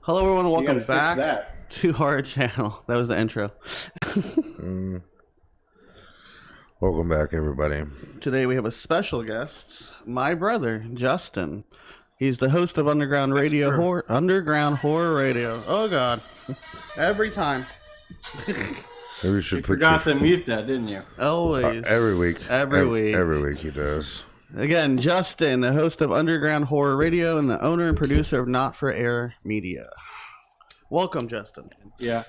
Hello, everyone. Welcome fix back that. to our channel. That was the intro. Welcome back, everybody. Today we have a special guest, my brother, Justin. He's the host of Underground Horror Radio. Oh, God. Every time. Maybe we should You put forgot to mute that, didn't you? Always. every week. Every week. Every week he does. Again, Justin, the host of Underground Horror Radio and the owner and producer of Not For Air Media. Welcome, Justin. Yeah.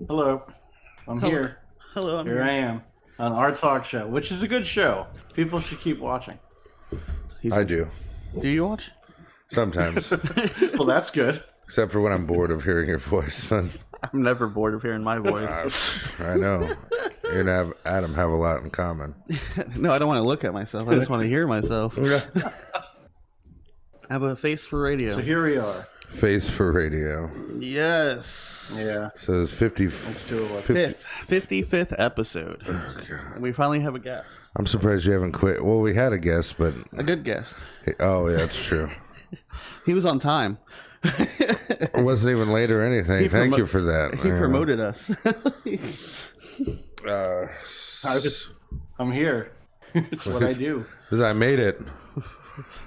Hello. I'm here. Hello, I'm Here I am on our talk show, which is a good show. People should keep watching. I do. Do you watch? Sometimes. Well, that's good. Except for when I'm bored of hearing your voice. Then I'm never bored of hearing my voice. I know. You and Adam have a lot in common. No, I don't want to look at myself. I just want to hear myself. I have a face for radio. So here we are. Face for radio. Yes. Yeah. So it's 50. Let's do it. 55th episode. Oh, God. And we finally have a guest. I'm surprised you haven't quit. Well, we had a guest, but... A good guest. Oh, yeah, that's true. He was on time. It wasn't even late or anything. Thank you for that. He promoted us. I'm here. It's what I do. Because I made it.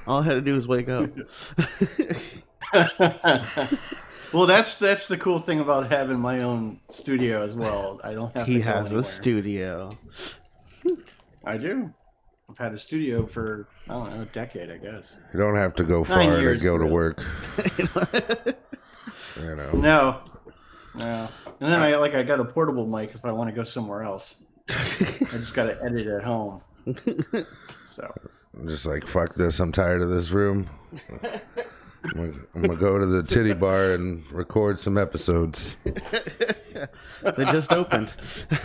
All I had to do was wake up. Well, that's the cool thing about having my own studio as well. I don't have to He go has anywhere. a studio. I do. I've had a studio for, I don't know, a decade, I guess. You don't have to go 9 far to years, go to really. work. You know. No. And then I got a portable mic if I want to go somewhere else. I just got to edit at home. So I'm just like, fuck this. I'm tired of this room. I'm gonna go to the titty bar and record some episodes. They just opened.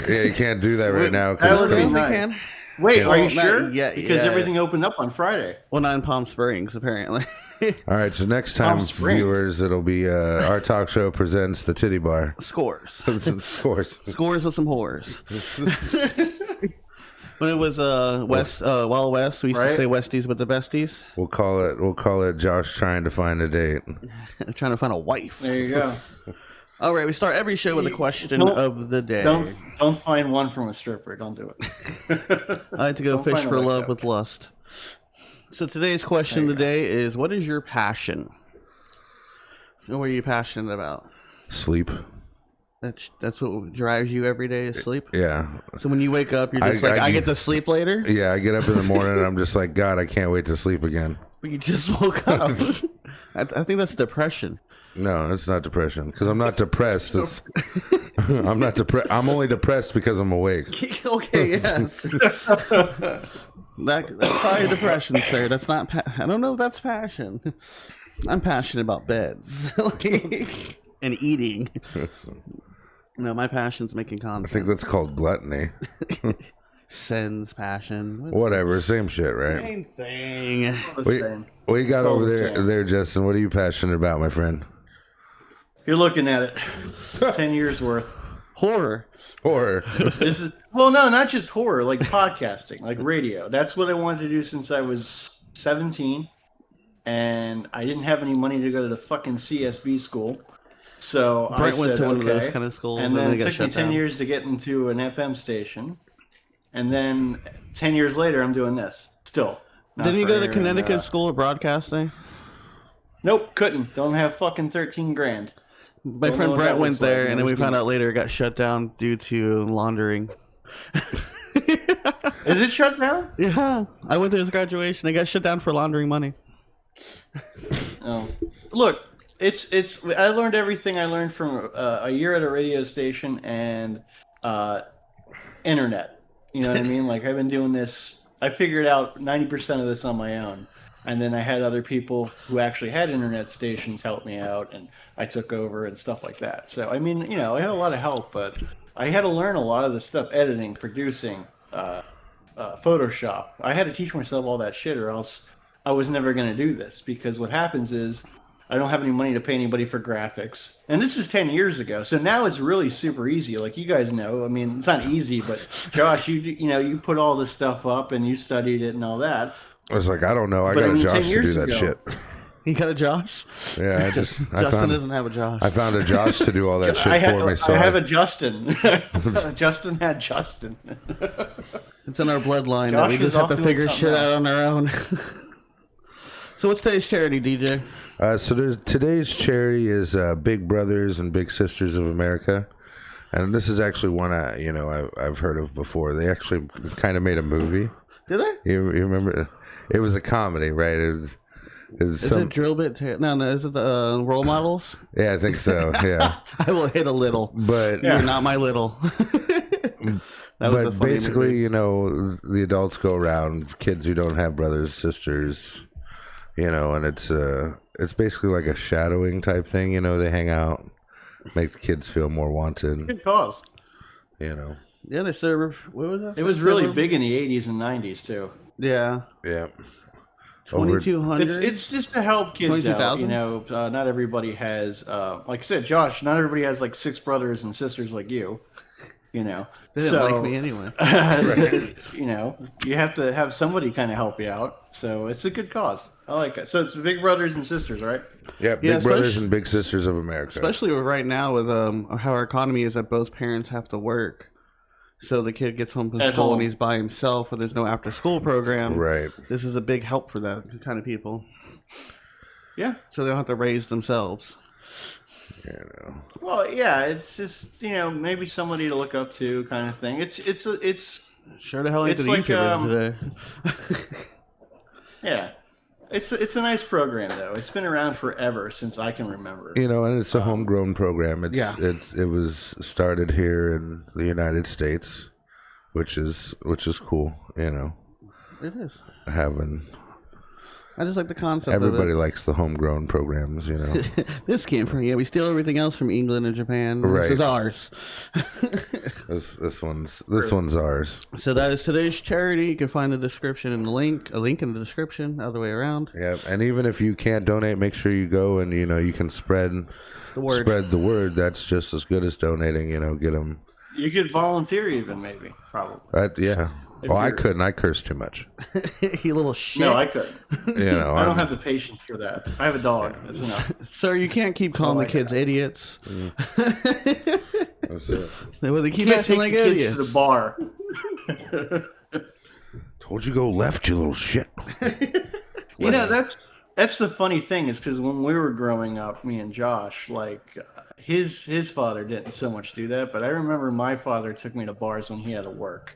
Yeah, you can't do that right now. That would be We nice. can. Wait, Yeah. are you Well, not sure? yet, Because yeah. everything opened up on Friday. Well, not in Palm Springs, apparently. All right, so next time, Palm Springs. viewers, it'll be our talk show presents the titty bar. Scores. Scores. Scores with some whores. When it was Wild West, we used to say Westies with the besties. We'll call it Josh trying to find a date. I'm trying to find a wife. There you go. All right, we start every show with a question Don't- of the day. Don't find one from a stripper. Don't do it. I like to go Don't fish find a for white love joke. with lust. So today's question of the day is, what is your passion? What are you passionate about? Sleep. That's what drives you every day is sleep? Yeah. So when you wake up, you're just I get to sleep later? Yeah, I get up in the morning and I'm just like, God, I can't wait to sleep again. But you just woke up. I think that's depression. No, it's not depression because I'm not depressed. It's, I'm not depressed. I'm only depressed because I'm awake. Okay, yes. That's probably depression, sir. That's not. I don't know if that's passion. I'm passionate about beds and eating. No, my passion's making content. I think that's called gluttony. Sense, passion. Whatever, same shit, right? Same thing. What you got All over the same. there, Justin? What are you passionate about, my friend? You're looking at it. 10 years worth. Horror. Horror. This is no, not just horror, like podcasting, like radio. That's what I wanted to do since I was 17, and I didn't have any money to go to the fucking CSB school. So Brent I went said, to one okay. of those kind of schools, and then they it got took me shut 10 down. years to get into an FM station, and then 10 years later, I'm doing this still. Not Didn't you for go to air Connecticut and, School of Broadcasting? Nope, couldn't. Don't have fucking 13 grand. My Don't know friend what Brent that went looks like. there, and then we Never found seen out later it got shut down due to laundering. Is it shut down? Yeah, I went to his graduation. I got shut down for laundering money. Oh, look, it's. I learned everything I learned from a year at a radio station and internet. You know what I mean? Like I've been doing this. I figured out 90% of this on my own, and then I had other people who actually had internet stations help me out, and I took over and stuff like that. So I mean, I had a lot of help, but I had to learn a lot of the stuff: editing, producing, Photoshop. I had to teach myself all that shit, or else I was never going to do this. Because what happens is I don't have any money to pay anybody for graphics. And this is 10 years ago. So now it's really super easy. Like you guys know, I mean, it's not easy, but Josh, you put all this stuff up and you studied it and all that. I was like, I don't know. I But got I mean, a 10 Josh to do years that ago- shit. You got a Josh? Yeah, Justin found doesn't have a Josh. I found a Josh to do all that shit for me. So I have a Justin. Justin had Justin. It's in our bloodline that Josh we was just have off to doing figure something shit else. out on our own. So what's today's charity, DJ? Today's charity is Big Brothers and Big Sisters of America, and this is actually one I've heard of before. They actually kind of made a movie. Did they? You remember? It was a comedy, right? Is it Drill Bit? No. Is it the Role Models? Yeah, I think so. Yeah, I will hit a little, but you're not my little. That was a funny basically, movie. the adults go around, kids who don't have brothers, sisters, and it's basically like a shadowing type thing. They hang out, make the kids feel more wanted. Good cause. Yeah, they serve. What was that? It was really big in the 80s and 90s too. Yeah. Yeah. 2,200. It's just to help kids out. 22,000? Not everybody has, like I said, Josh. Not everybody has like 6 brothers and sisters like you. They didn't like me anyway. You have to have somebody kind of help you out. So it's a good cause. I like it. So it's Big Brothers and Sisters, right? Yeah, Big Brothers and Big Sisters of America. Especially right now with how our economy is, that both parents have to work. So the kid gets home from school and he's by himself, and there's no after-school program. Right. This is a big help for that kind of people. Yeah. So they don't have to raise themselves. Well, yeah, it's just maybe somebody to look up to, kind of thing. It's Sure the hell ain't it's the like, YouTubers today. Yeah. It's a nice program though. It's been around forever since I can remember. And it's a homegrown program. It was started here in the United States, which is cool. It is. Having I just like the concept. Everybody of it. likes the homegrown programs, This came from we steal everything else from England and Japan. Right. This is ours. this one's ours. So that is today's charity. You can find a description in a link in the description, other way around. Yeah, and even if you can't donate, make sure you go and you can spread the word. That's just as good as donating. Get them. You could volunteer even, maybe, probably. Yeah. I couldn't. I cursed too much. You little shit. No, I couldn't. I don't have the patience for that. I have a dog. That's enough. Sir, you can't keep calling the kids idiots. That's it. They keep You can't acting take like the kids idiots. to the bar. Told you go left, you little shit. That's the funny thing is because when we were growing up, me and Josh, his father didn't so much do that, but I remember my father took me to bars when he had to work.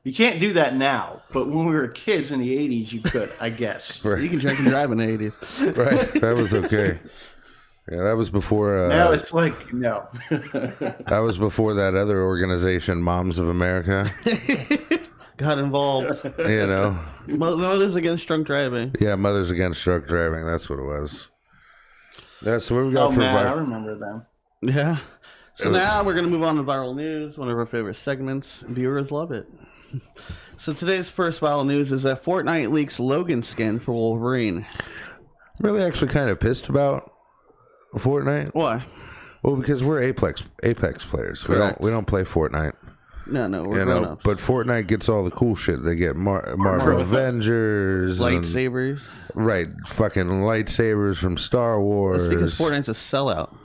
You can't do that now, but when we were kids in the 80s, you could, I guess. Right. You can drink and drive in the 80s. Right, that was okay. Yeah, that was before. Now it's like, no. That was before that other organization, Moms of America. Got involved. Mothers Against Drunk Driving. Yeah, Mothers Against Drunk Driving. That's what it was. That's what we got for I remember them. Yeah. So now we're going to move on to viral news, one of our favorite segments. Viewers love it. So today's first viral news is that Fortnite leaks Logan skin for Wolverine. Really actually kind of pissed about Fortnite. Why? Well, because we're Apex players. Correct. We don't play Fortnite. No, we're grown-ups. But Fortnite gets all the cool shit. They get Marvel Avengers. Lightsabers. Right. Fucking lightsabers from Star Wars. That's because Fortnite's a sellout.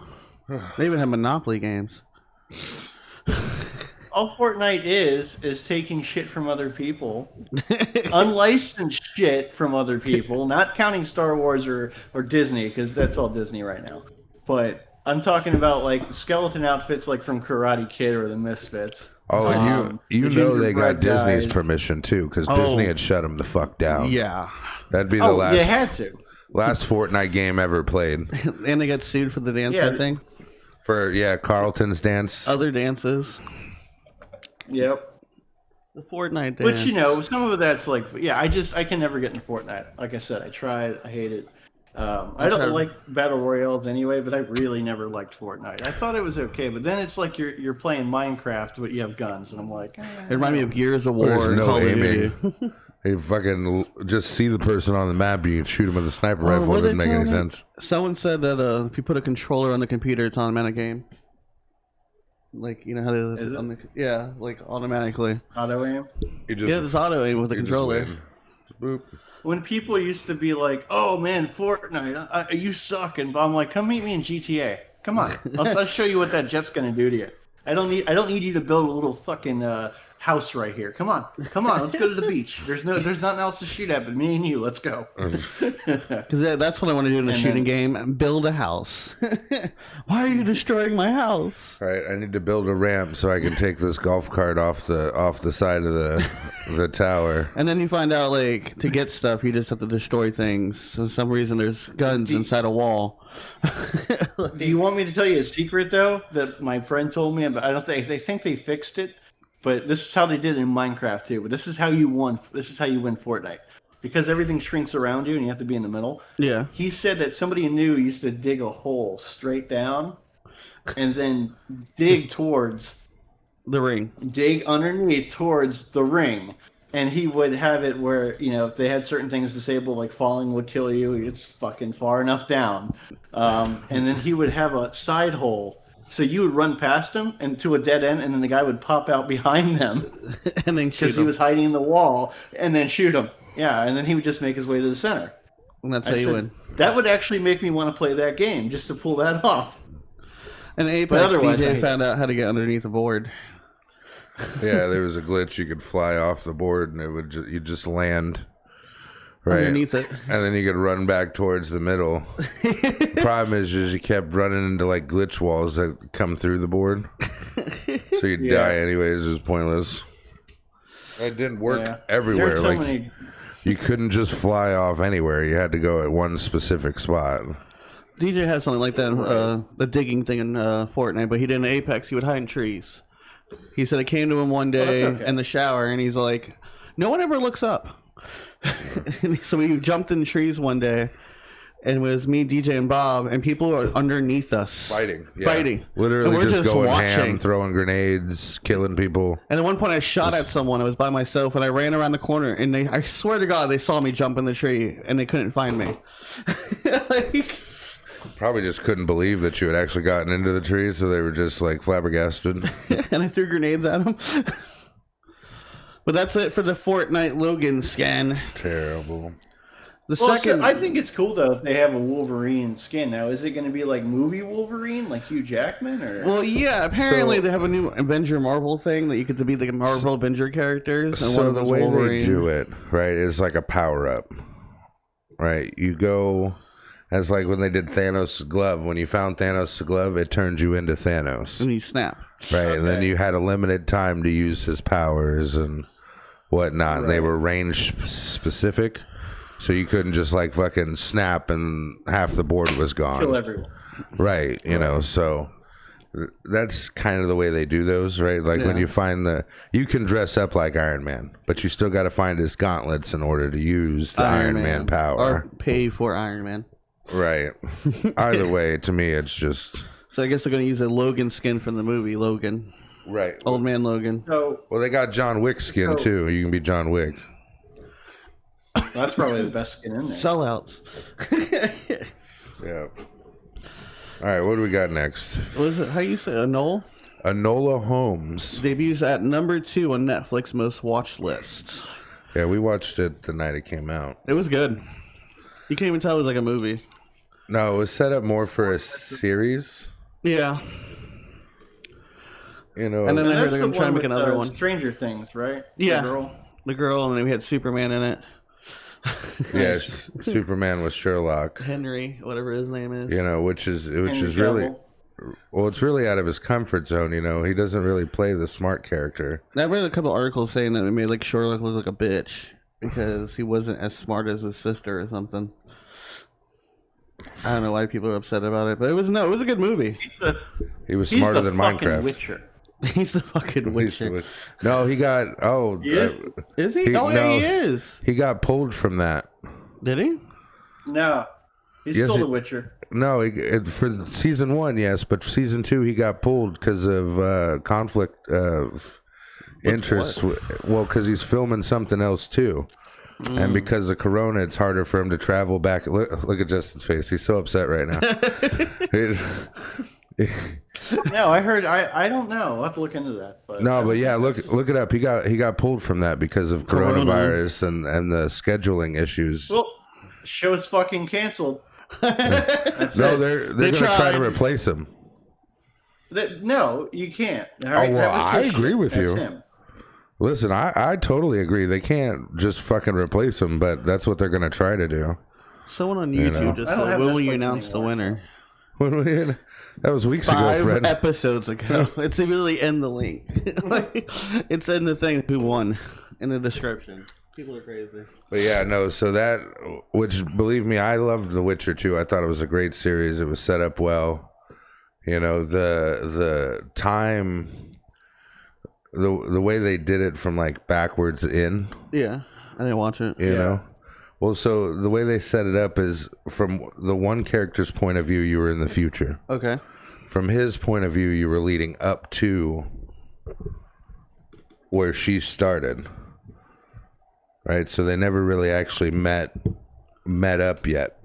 They even have Monopoly games. All Fortnite is taking shit from other people. Unlicensed shit from other people. Not counting Star Wars or Disney, because that's all Disney right now. But I'm talking about skeleton outfits from Karate Kid or the Misfits. Oh, and you know they got gingerbread Disney's guys. permission too, because Disney had shut them the fuck down. Yeah. That'd be the last. They had to. Last Fortnite game ever played. And they got sued for the dance thing. For Carlton's dance. Other dances. Yep. The Fortnite dance. But some of that's I can never get in Fortnite. Like I said, I tried, I hate it. I don't like battle royales anyway, but I really never liked Fortnite. I thought it was okay, but then it's like you're playing Minecraft, but you have guns, and I'm like, It reminded me of Gears of War. There's and no Call of aiming. Duty. You fucking just see the person on the map and you shoot him with a sniper rifle. what It doesn't did make they any tell me? sense. Someone said that if you put a controller on the computer, it's automatic game. How they Is it? automatically. auto aim. You just, Yeah, it's auto aim with the you just controller. win. Boop. when people used to be like, "Oh man, Fortnite, you suck," and I'm like, "Come meet me in GTA. Come on, I'll show you what that jet's gonna do to you. I don't need you to build a little fucking house right here. Come on, let's go to the beach. There's nothing else to shoot at but me and you. Let's go." Because that's what I want to do in a shooting game: build a house. Why are you destroying my house? All right, I need to build a ramp so I can take this golf cart off the side of the tower. And then you find out, like, to get stuff, you just have to destroy things. So for some reason, there's guns inside a wall. Do you want me to tell you a secret though that my friend told me? But I don't think they fixed it. But this is how they did it in Minecraft too. But this is how you won. This is how you win Fortnite, because everything shrinks around you and you have to be in the middle. Yeah. He said that somebody knew used to dig a hole straight down, and then dig towards the ring. Dig underneath towards the ring, and he would have it where if they had certain things disabled, like falling would kill you. It's fucking far enough down, and then he would have a side hole. So you would run past him and to a dead end, and then the guy would pop out behind them, and then shoot him. Because he was hiding in the wall, and then shoot him. Yeah, and then he would just make his way to the center. And that's how you win. That would actually make me want to play that game just to pull that off. And Apex DJ found out how to get underneath the board. Yeah, there was a glitch. You could fly off the board, and you just land right underneath it, and then you could run back towards the middle. Problem is you kept running into like glitch walls that come through the board, so you'd die anyways. It was pointless. It didn't work everywhere. Like you couldn't just fly off anywhere. You had to go at one specific spot. DJ has something like that, the digging thing in Fortnite, but he did in Apex. He would hide in trees. He said it came to him one day in the shower, and he's like, "No one ever looks up." So we jumped in trees one day, and it was me, DJ, and Bob, and people were underneath us fighting, literally just going ham, throwing grenades, killing people. And at one point, I shot at someone. I was by myself, and I ran around the corner, and I swear to God, they saw me jump in the tree, and they couldn't find me. Probably just couldn't believe that you had actually gotten into the tree, so they were just like flabbergasted. And I threw grenades at them. But that's it for the Fortnite Logan scan. Terrible. I think it's cool though if they have a Wolverine skin. Now, is it going to be like movie Wolverine, like Hugh Jackman, or? Well, yeah. Apparently, they have a new Avenger Marvel thing that you get to be the Marvel Avenger characters. And so the way Wolverine. They do it, right, is like a power up. Right, you go. That's like when they did Thanos' glove. When you found Thanos' glove, it turned you into Thanos. And you snap. Right, and then you had a limited time to use his powers and whatnot. Right. They were range specific, so you couldn't just like fucking snap and half the board was gone. Kill everyone. Right, you know, so that's kind of the way they do those, right? Like when you find you can dress up like Iron Man, but you still got to find his gauntlets in order to use the Iron Man power. Or pay for Iron Man. Right. Either way, to me, it's just... So I guess they're going to use a Logan skin from the movie Logan. Right. Old man Logan. So, well, they got John Wick skin, too. You can be John Wick. That's probably the best skin in there. Sellouts. Yeah. All right, what do we got next? What is it? How you say Enola? Enola Holmes. Debuts at number 2 on Netflix most watched list. Yeah, we watched it the night it came out. It was good. You can't even tell it was like a movie. No, it was set up more for a series. Yeah. You know, and then I heard they're going to try and make another one. Stranger Things, right? Yeah. The girl, and then we had Superman in it. Yes, Superman was Sherlock. Henry, whatever his name is. You know, which is really... Well, it's really out of his comfort zone, you know. He doesn't really play the smart character. I read a couple articles saying that it made like Sherlock look like a bitch because he wasn't as smart as his sister or something. I don't know why people are upset about it, but it was a good movie. He was smarter than Minecraft. Witcher. He's the fucking Witcher. No, he got is he? He is. He got pulled from that. Did he? No, he's still the Witcher. No, for season 1, yes, but season 2 he got pulled because of conflict of interest. Well, because he's filming something else too, and because of Corona, it's harder for him to travel back. Look at Justin's face; he's so upset right now. No, I heard. I don't know. I'll have to look into that. But No, but yeah, look it up. He got pulled from that because of coronavirus and the scheduling issues. Well, show's fucking canceled. That's No, it. they're going to try to replace him. No, you can't. Oh, well, I agree with you. Him. Listen, I totally agree. They can't just fucking replace him, but that's what they're going to try to do. Someone on YouTube just said, when will you announce the winner? That was weeks ago, 5 Fred. episodes ago. It's really in the link. Like, it's in the thing who won in the description. People are crazy. But yeah, no, so that, which believe me, I loved The Witcher 2. I thought it was a great series. It was set up well. You know, the time, the way they did it from like backwards in. Yeah, I didn't watch it. You know? Well, so the way they set it up is from the one character's point of view, you were in the future. Okay. From his point of view, you were leading up to where she started. Right? So they never really actually met up yet.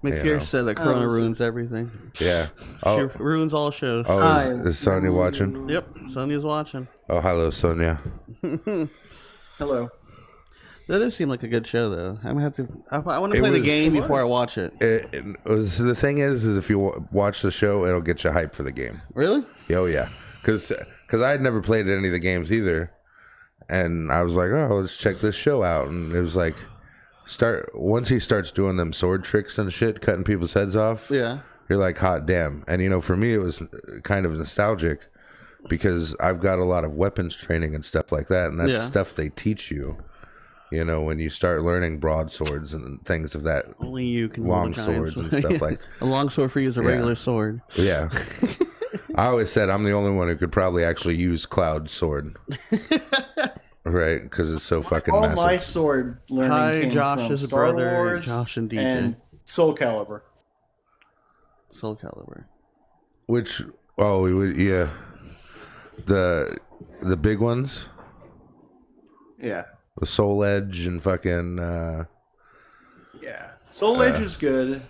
McPherce said that Corona ruins everything. Yeah. She ruins all shows. Oh, is Sonia watching? Yep, Sonia's watching. Oh, hello, Sonia. Hello. That does seem like a good show, though. I'm gonna have to. I want to play the game before I watch it. The thing is if you watch the show, it'll get you hyped for the game. Really? Oh yeah, because I had never played any of the games either, and I was like, oh, let's check this show out, and it was like, once he starts doing them sword tricks and shit, cutting people's heads off. Yeah. You're like, hot damn. And you know, for me, it was kind of nostalgic because I've got a lot of weapons training and stuff like that, and that's stuff they teach you. You know, when you start learning broadswords and things of that, only you can long swords and stuff like that. A long sword for you is a regular sword. Yeah. I always said I'm the only one who could probably actually use Cloud's sword. Right? Because it's so fucking massive. All my sword learning came Josh's from Star brother, Wars Josh and DJ. and Soul Calibur. Soul Calibur. Which, yeah. The big ones? Yeah. The Soul Edge and fucking yeah, Soul Edge is good.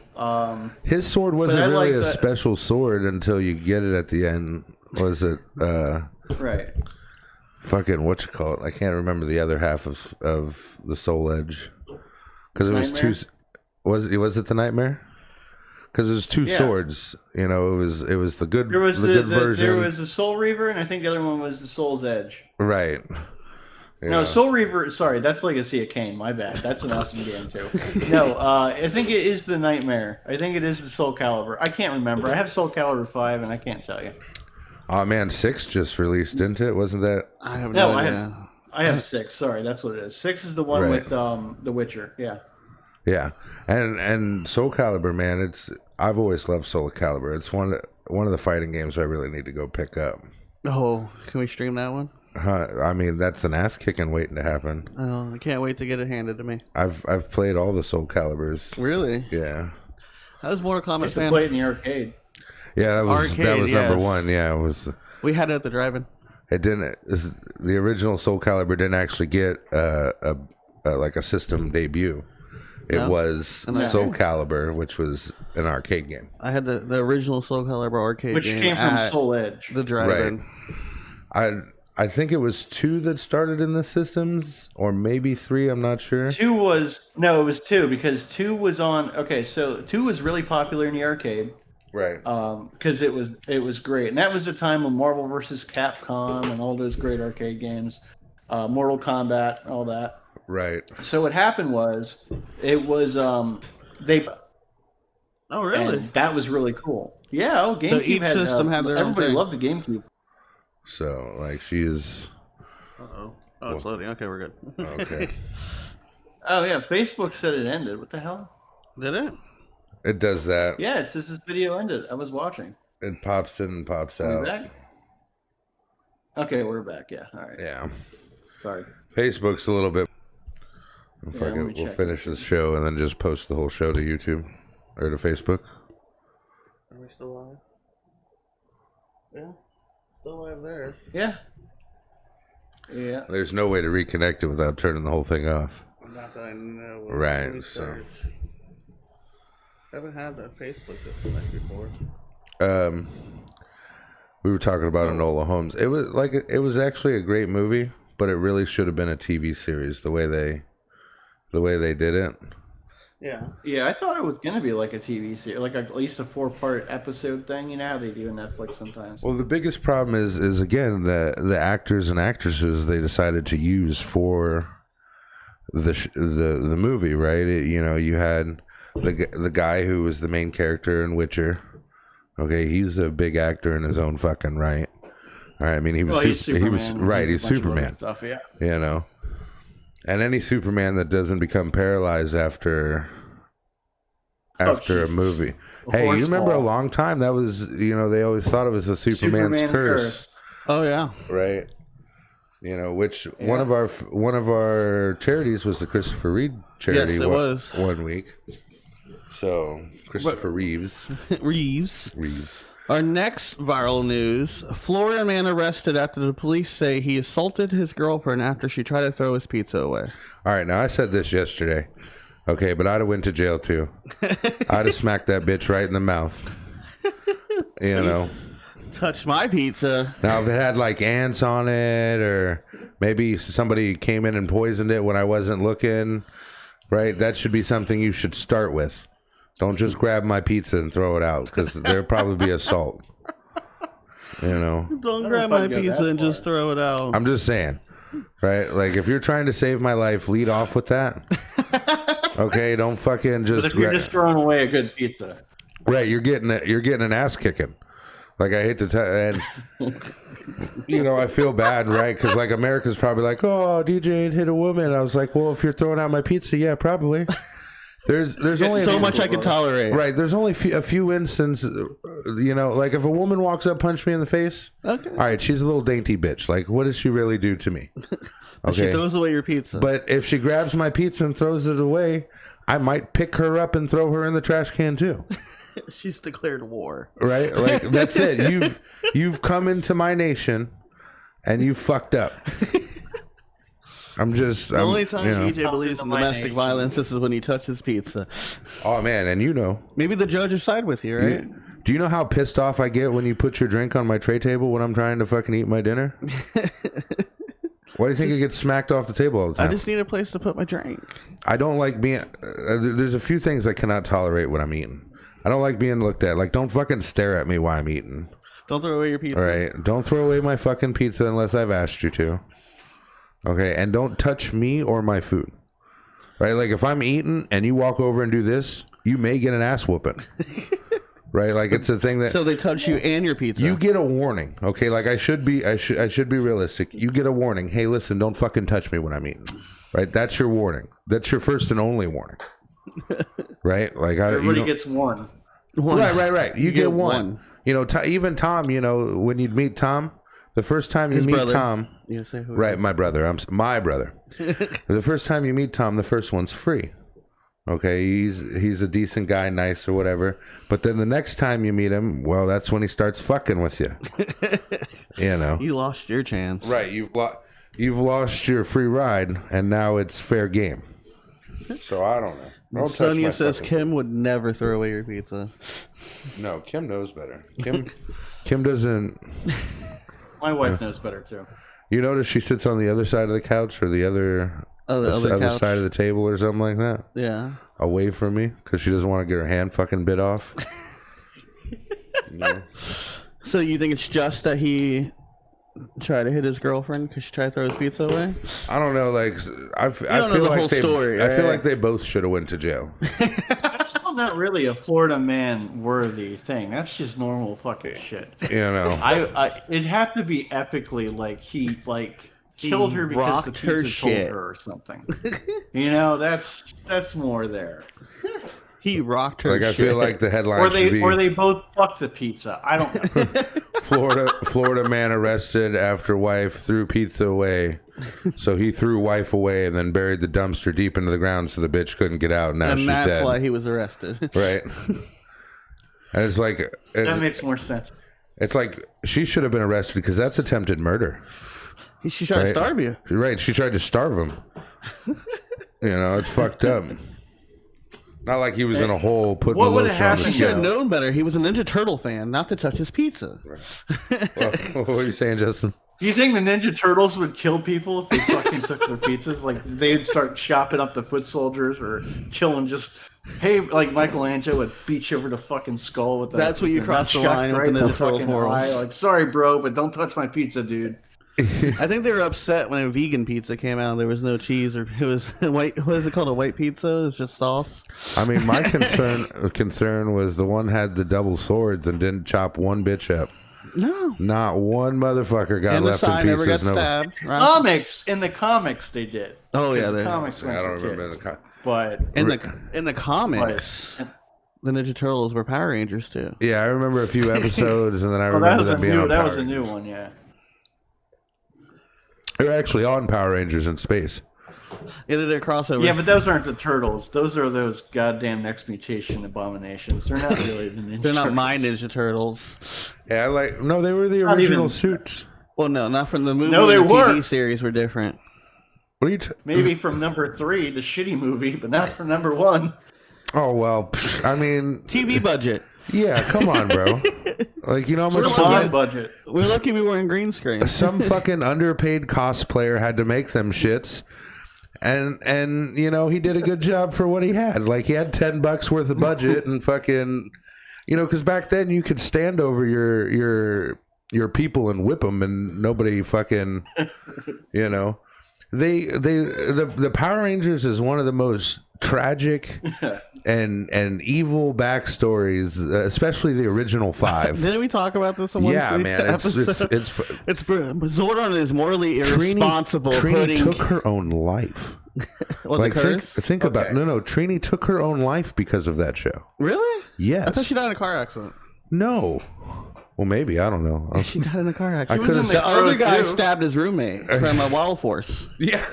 His sword wasn't really a special sword until you get it at the end. Was it right? Fucking whatchamacallit? I can't remember the other half of the Soul Edge because it was two. Was it the Nightmare? Because it was two swords. You know, it was the good. There was the good version. There was the Soul Reaver, and I think the other one was the Soul's Edge. Right. Yeah. No, Soul Reaver. Sorry, that's Legacy of Kain. My bad. That's an awesome game too. No, I think it is the Nightmare. I think it is the Soul Calibur. I can't remember. I have Soul Calibur 5, and I can't tell you. Oh man, 6 just released, didn't it? Wasn't that? I have no idea. I have 6. Sorry, that's what it is. 6 is the one with The Witcher. Yeah. Yeah, and Soul Calibur, man, I've always loved Soul Calibur. It's one of the fighting games I really need to go pick up. Oh, can we stream that one? I mean, that's an ass kicking waiting to happen. Oh, I can't wait to get it handed to me. I've played all the Soul Caliburs. Really? Yeah. I was Mortal Kombat fan. I played in the arcade. Yeah, that was number one. Yeah, it was. We had it at the drive-in. It didn't. The original Soul Calibur didn't actually get like a system debut. It was Soul Calibur, which was an arcade game. I had the original Soul Calibur arcade which game, which came from Soul Edge. The drive-in. Right. I think it was 2 that started in the systems, or maybe 3. I'm not sure. It was 2 because 2 was on. Okay, so 2 was really popular in the arcade. Right. Because it was great, and that was the time of Marvel vs. Capcom and all those great arcade games, Mortal Kombat, all that. Right. So what happened was, it was they. Oh really? And that was really cool. Yeah. Oh, GameCube so each system had their everybody own thing. loved the GameCube. So like she's. Oh, it's loading. Okay, we're good. Okay. Oh yeah, Facebook said it ended. What the hell? Did it? It does that. Yeah, it says this video ended. I was watching. It pops in and pops out. Are we back? Okay, we're back. Yeah. All right. Yeah. Sorry. Facebook's a little bit. Yeah, we'll finish this show and then just post the whole show to YouTube or to Facebook. Are we still live? Yeah. Still live there. Yeah. Yeah. There's no way to reconnect it without turning the whole thing off. Not that I know. Right. So. I haven't had that Facebook disconnect before. We were talking about Enola Holmes. It was actually a great movie, but it really should have been a TV series the way they did it. Yeah, I thought it was gonna be like a TV series, like at least a 4-part episode thing. You know how they do in Netflix sometimes. Well, the biggest problem is again the actors and actresses they decided to use for the movie, right? You had the guy who was the main character in Witcher. Okay, he's a big actor in his own fucking right. All right, I mean he was he's Superman. He's Superman. Stuff, yeah. And any Superman that doesn't become paralyzed after a movie. Hey, you remember a long time that was, they always thought it was a Superman's curse. Oh yeah. Right. Which one of our charities was the Christopher Reeve charity. Yes, it was 1 week. So Christopher Reeves. Reeves. Our next viral news: Florida man arrested after the police say he assaulted his girlfriend after she tried to throw his pizza away. All right, now I said this yesterday. Okay, but I'd have went to jail too. I'd have smacked that bitch right in the mouth. Touch my pizza. Now, if it had like ants on it, or maybe somebody came in and poisoned it when I wasn't looking, right? That should be something you should start with. Don't just grab my pizza and throw it out, because there'll probably be assault. Don't grab my pizza and just throw it out. I'm just saying, right? Like, if you're trying to save my life, lead off with that. Okay, don't fucking just. But if you're just throwing away a good pizza, right? You're getting an ass kicking. Like, I hate to tell, and I feel bad, right? Because like America's probably like, oh, DJ hit a woman. I was like, well, if you're throwing out my pizza, yeah, probably. There's only so much I can tolerate. Right. There's only a few instances, like if a woman walks up, punch me in the face. Okay. All right, she's a little dainty bitch. Like, what does she really do to me? Okay. She throws away your pizza. But if she grabs my pizza and throws it away, I might pick her up and throw her in the trash can too. She's declared war. Right? Like, that's it. You've come into my nation and you fucked up. The only time DJ believes in domestic violence, this is when he touches pizza. Oh, man, and maybe the judge will side with you, right? Do you know how pissed off I get when you put your drink on my tray table when I'm trying to fucking eat my dinner? Why do you think I get smacked off the table all the time? I just need a place to put my drink. I don't like being... there's a few things I cannot tolerate when I'm eating. I don't like being looked at. Like, don't fucking stare at me while I'm eating. Don't throw away your pizza. All right? Don't throw away my fucking pizza unless I've asked you to. Okay, and don't touch me or my food. Right? Like, if I'm eating and you walk over and do this, you may get an ass whooping. Right? Like, it's a thing that... So they touch you and your pizza. You get a warning. Okay, like, I should be realistic. You get a warning. Hey, listen, don't fucking touch me when I'm eating. Right? That's your warning. That's your first and only warning. Right? Like, everybody gets one. Right. You get one. Even Tom, when you'd meet Tom... The first time you meet Tom, right? My brother. My brother. The first time you meet Tom, the first one's free. Okay, he's a decent guy, nice or whatever. But then the next time you meet him, well, that's when he starts fucking with you. You lost your chance. Right, you've lost your free ride, and now it's fair game. So I don't know. Sonia says Kim would never throw away your pizza. No, Kim knows better. Kim doesn't. My wife knows better too. You notice she sits on the other side of the couch or the other side of the table or something like that? Yeah. Away from me because she doesn't want to get her hand fucking bit off. So you think it's just that he tried to hit his girlfriend because she tried to throw his pizza away? I don't know. Like, I feel like they both should have went to jail. That's still not really a Florida man worthy thing. That's just normal fucking shit. It'd have to be epically like he killed her because the pizza told her or something. That's more there. He rocked her. Like, I feel like the headline should be, or they both fucked the pizza. I don't know. Florida man arrested after wife threw pizza away. So he threw wife away and then buried the dumpster deep into the ground so the bitch couldn't get out. Now she's dead. And that's why he was arrested. Right. And it's like... That makes more sense. It's like she should have been arrested because that's attempted murder. She tried to starve you. Right. She tried to starve him. It's fucked up. Not like he was in a hole putting What the would've lotion on the happened? He should have scale. known better. He was a Ninja Turtle fan, not to touch his pizza. Well, what are you saying, Justin? Do you think the Ninja Turtles would kill people if they fucking took their pizzas? Like they'd start chopping up the foot soldiers or killing just. Hey, like Michelangelo would beat you over the fucking skull with that. That's what you cross the line with right the in Ninja Turtles fucking morals. eye. Like, sorry, bro, but don't touch my pizza, dude. I think they were upset when a vegan pizza came out. There was no cheese, or it was white. What is it called? A white pizza? It's just sauce. I mean, my concern was the one had the double swords and didn't chop one bitch up. No. Not one motherfucker got And the left in sign never got pieces. No, stabbed. Right? Comics in the comics they did. Oh yeah, The they, comics I went don't for remember kids. the. But in the comics, the Ninja Turtles were Power Rangers too. Yeah, I remember a few episodes, and then I well, that remember was them being on that Power was a Rangers. new one, yeah. They were actually on Power Rangers in space. Yeah, they did a crossover. Yeah, but those aren't the turtles. Those are those goddamn Next Mutation abominations. They're not really the Ninja they're not Turtles. my Ninja Turtles. Yeah, no, they were the not original even- suits. Well, no, not from the movie. No, they and the TV weren't. series were different. What are you? Maybe from number 3, the shitty movie, but not from number 1. Oh well, I mean, TV budget. yeah, come on, bro. Like, you know how We're much on budget. We're lucky we weren't green screen. some fucking underpaid cosplayer had to make them shits. And you know, he did a good job for what he had. Like, he had $10 worth of budget and fucking, you know, because back then you could stand over your people and whip them and nobody fucking, you know. The Power Rangers is one of the most tragic and evil backstories, especially the original 5. Didn't we talk about this in one Yeah, man, episode? it's Zordon is morally irresponsible. Trini took her own life. What, Like, the curse? think about no. Trini took her own life because of that show. Really? Yes. I thought she died in a car accident. No. Well, maybe, I don't know. She died in a car accident. I could've- The other guy too. stabbed his roommate from a Wild Force Yeah,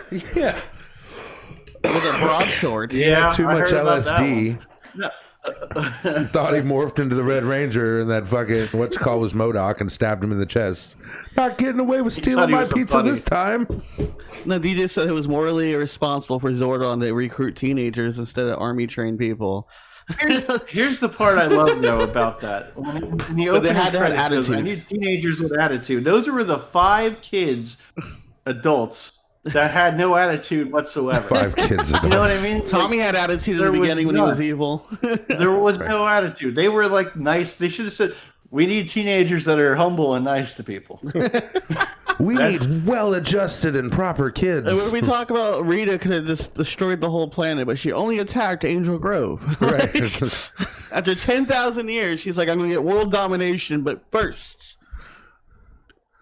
with a broadsword. Yeah, too I much heard about that LSD. one. No. Thought he morphed into the Red Ranger, and that fucking what's called was MODOK, and stabbed him in the chest. Not getting away with thought stealing he my was a pizza buddy. this time. No, DJ said it was morally irresponsible for Zordon to recruit teenagers instead of army trained people. Here's the part I love though about that. When the But they opening had to have credits goes, I attitude. need teenagers with attitude. Those were the 5 kids, adults, that had no attitude whatsoever. 5 kids. You know what I mean? Tommy had attitude in there the was beginning when he none. was evil. There was no attitude. They were like nice. They should have said, "We need teenagers that are humble and nice to people." We need well-adjusted and proper kids. And when we talk about Rita could have just destroyed the whole planet, but she only attacked Angel Grove. Right. After 10,000 years, she's like, I'm going to get world domination, but first,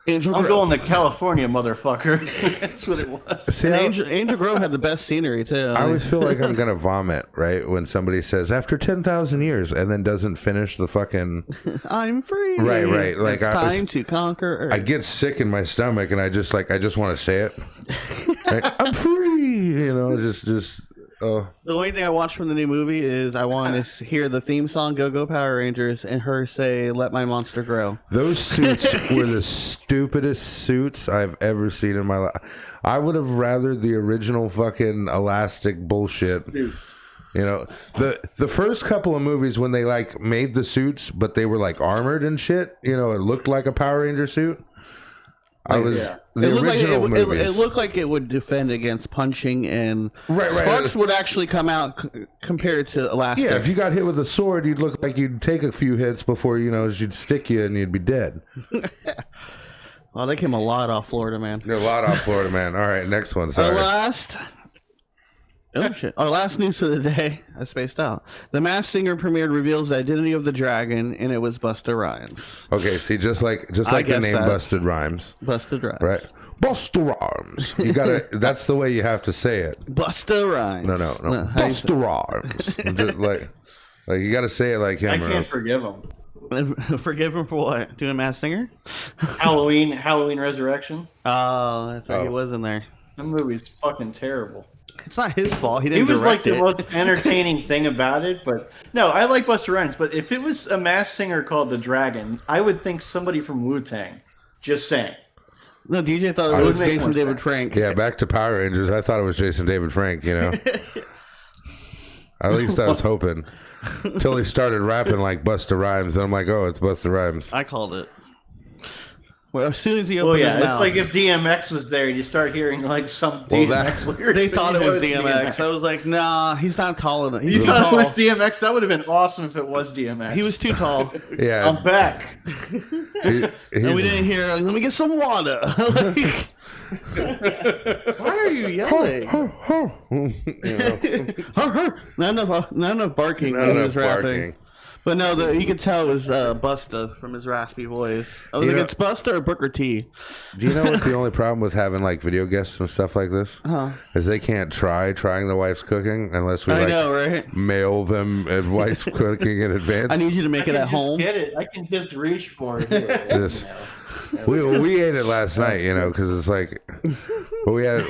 Angel I'm Grove. going to California, motherfucker. That's what it was. See, And Angel Grove had the best scenery, too. I always feel like I'm gonna vomit, right? When somebody says after 10,000 years and then doesn't finish the fucking. I'm free. Right. Like, it's I was- time to conquer Earth. I get sick in my stomach, and I just want to say it. Like, I'm free, you know. Just. The only thing I watched from the new movie is I want to hear the theme song "Go Go Power Rangers" and her say "Let my monster grow." Those suits were the stupidest suits I've ever seen in my life. I would have rather the original fucking elastic bullshit. Dude. You know, the first couple of movies when they like made the suits, but they were like armored and shit. You know, it looked like a Power Ranger suit. The It looked, original like movies. it looked like it would defend against punching, and Right. sparks would actually come out compared to elastic. Yeah, if you got hit with a sword, you'd look like you'd take a few hits before, you know, you'd stick you and you'd be dead. Oh, they came a lot off Florida, man. They're a lot off Florida, man. All right, next one. Our Sorry. last. Oh shit! Our last news for the day. I spaced out. The Masked Singer premiered reveals the identity of the dragon, and it was Busta Rhymes. Okay, see, just like the guessed name that. Busted Rhymes, Busta Rhymes. right? Busta Rhymes. You gotta. That's the way you have to say it. Busta Rhymes. No. how you say- Busta Rhymes. Just like you gotta say it like him. I or can't else- forgive him. Forgive him for what? Doing Masked Singer? Halloween Resurrection. Oh, that's right. He Oh. was in there. That movie's fucking terrible. It's not his fault. He He didn't was like direct the it. most entertaining thing about it, but no, I like Busta Rhymes. But if it was a Masked Singer called the Dragon, I would think somebody from Wu-Tang. Just saying. No, DJ thought I it would was make Jason more David sense. Frank. Yeah, back to Power Rangers. I thought it was Jason David Frank. You know. At least I was hoping. Until he started rapping like Busta Rhymes, and I'm like, oh, it's Busta Rhymes. I called it. Well, as soon as he opened his mouth. It's like if DMX was there, you start hearing like some DMX lyrics. They thought it was DMX. I was like, nah, he's not tall enough. You thought it was DMX? That would have been awesome if it was DMX. He was too tall. Yeah. I'm back. And we didn't hear, let me get some water. Why are you yelling? Not enough barking when he was rapping. But no, you could tell it was Busta from his raspy voice. I was like, it's Busta or Booker T. Do you know what the only problem with having like video guests and stuff like this is they can't trying the wife's cooking unless we mail them wife's cooking in advance. I need you to make it at home. Get it. I can just reach for it. Here, we ate it last night, because it's like we had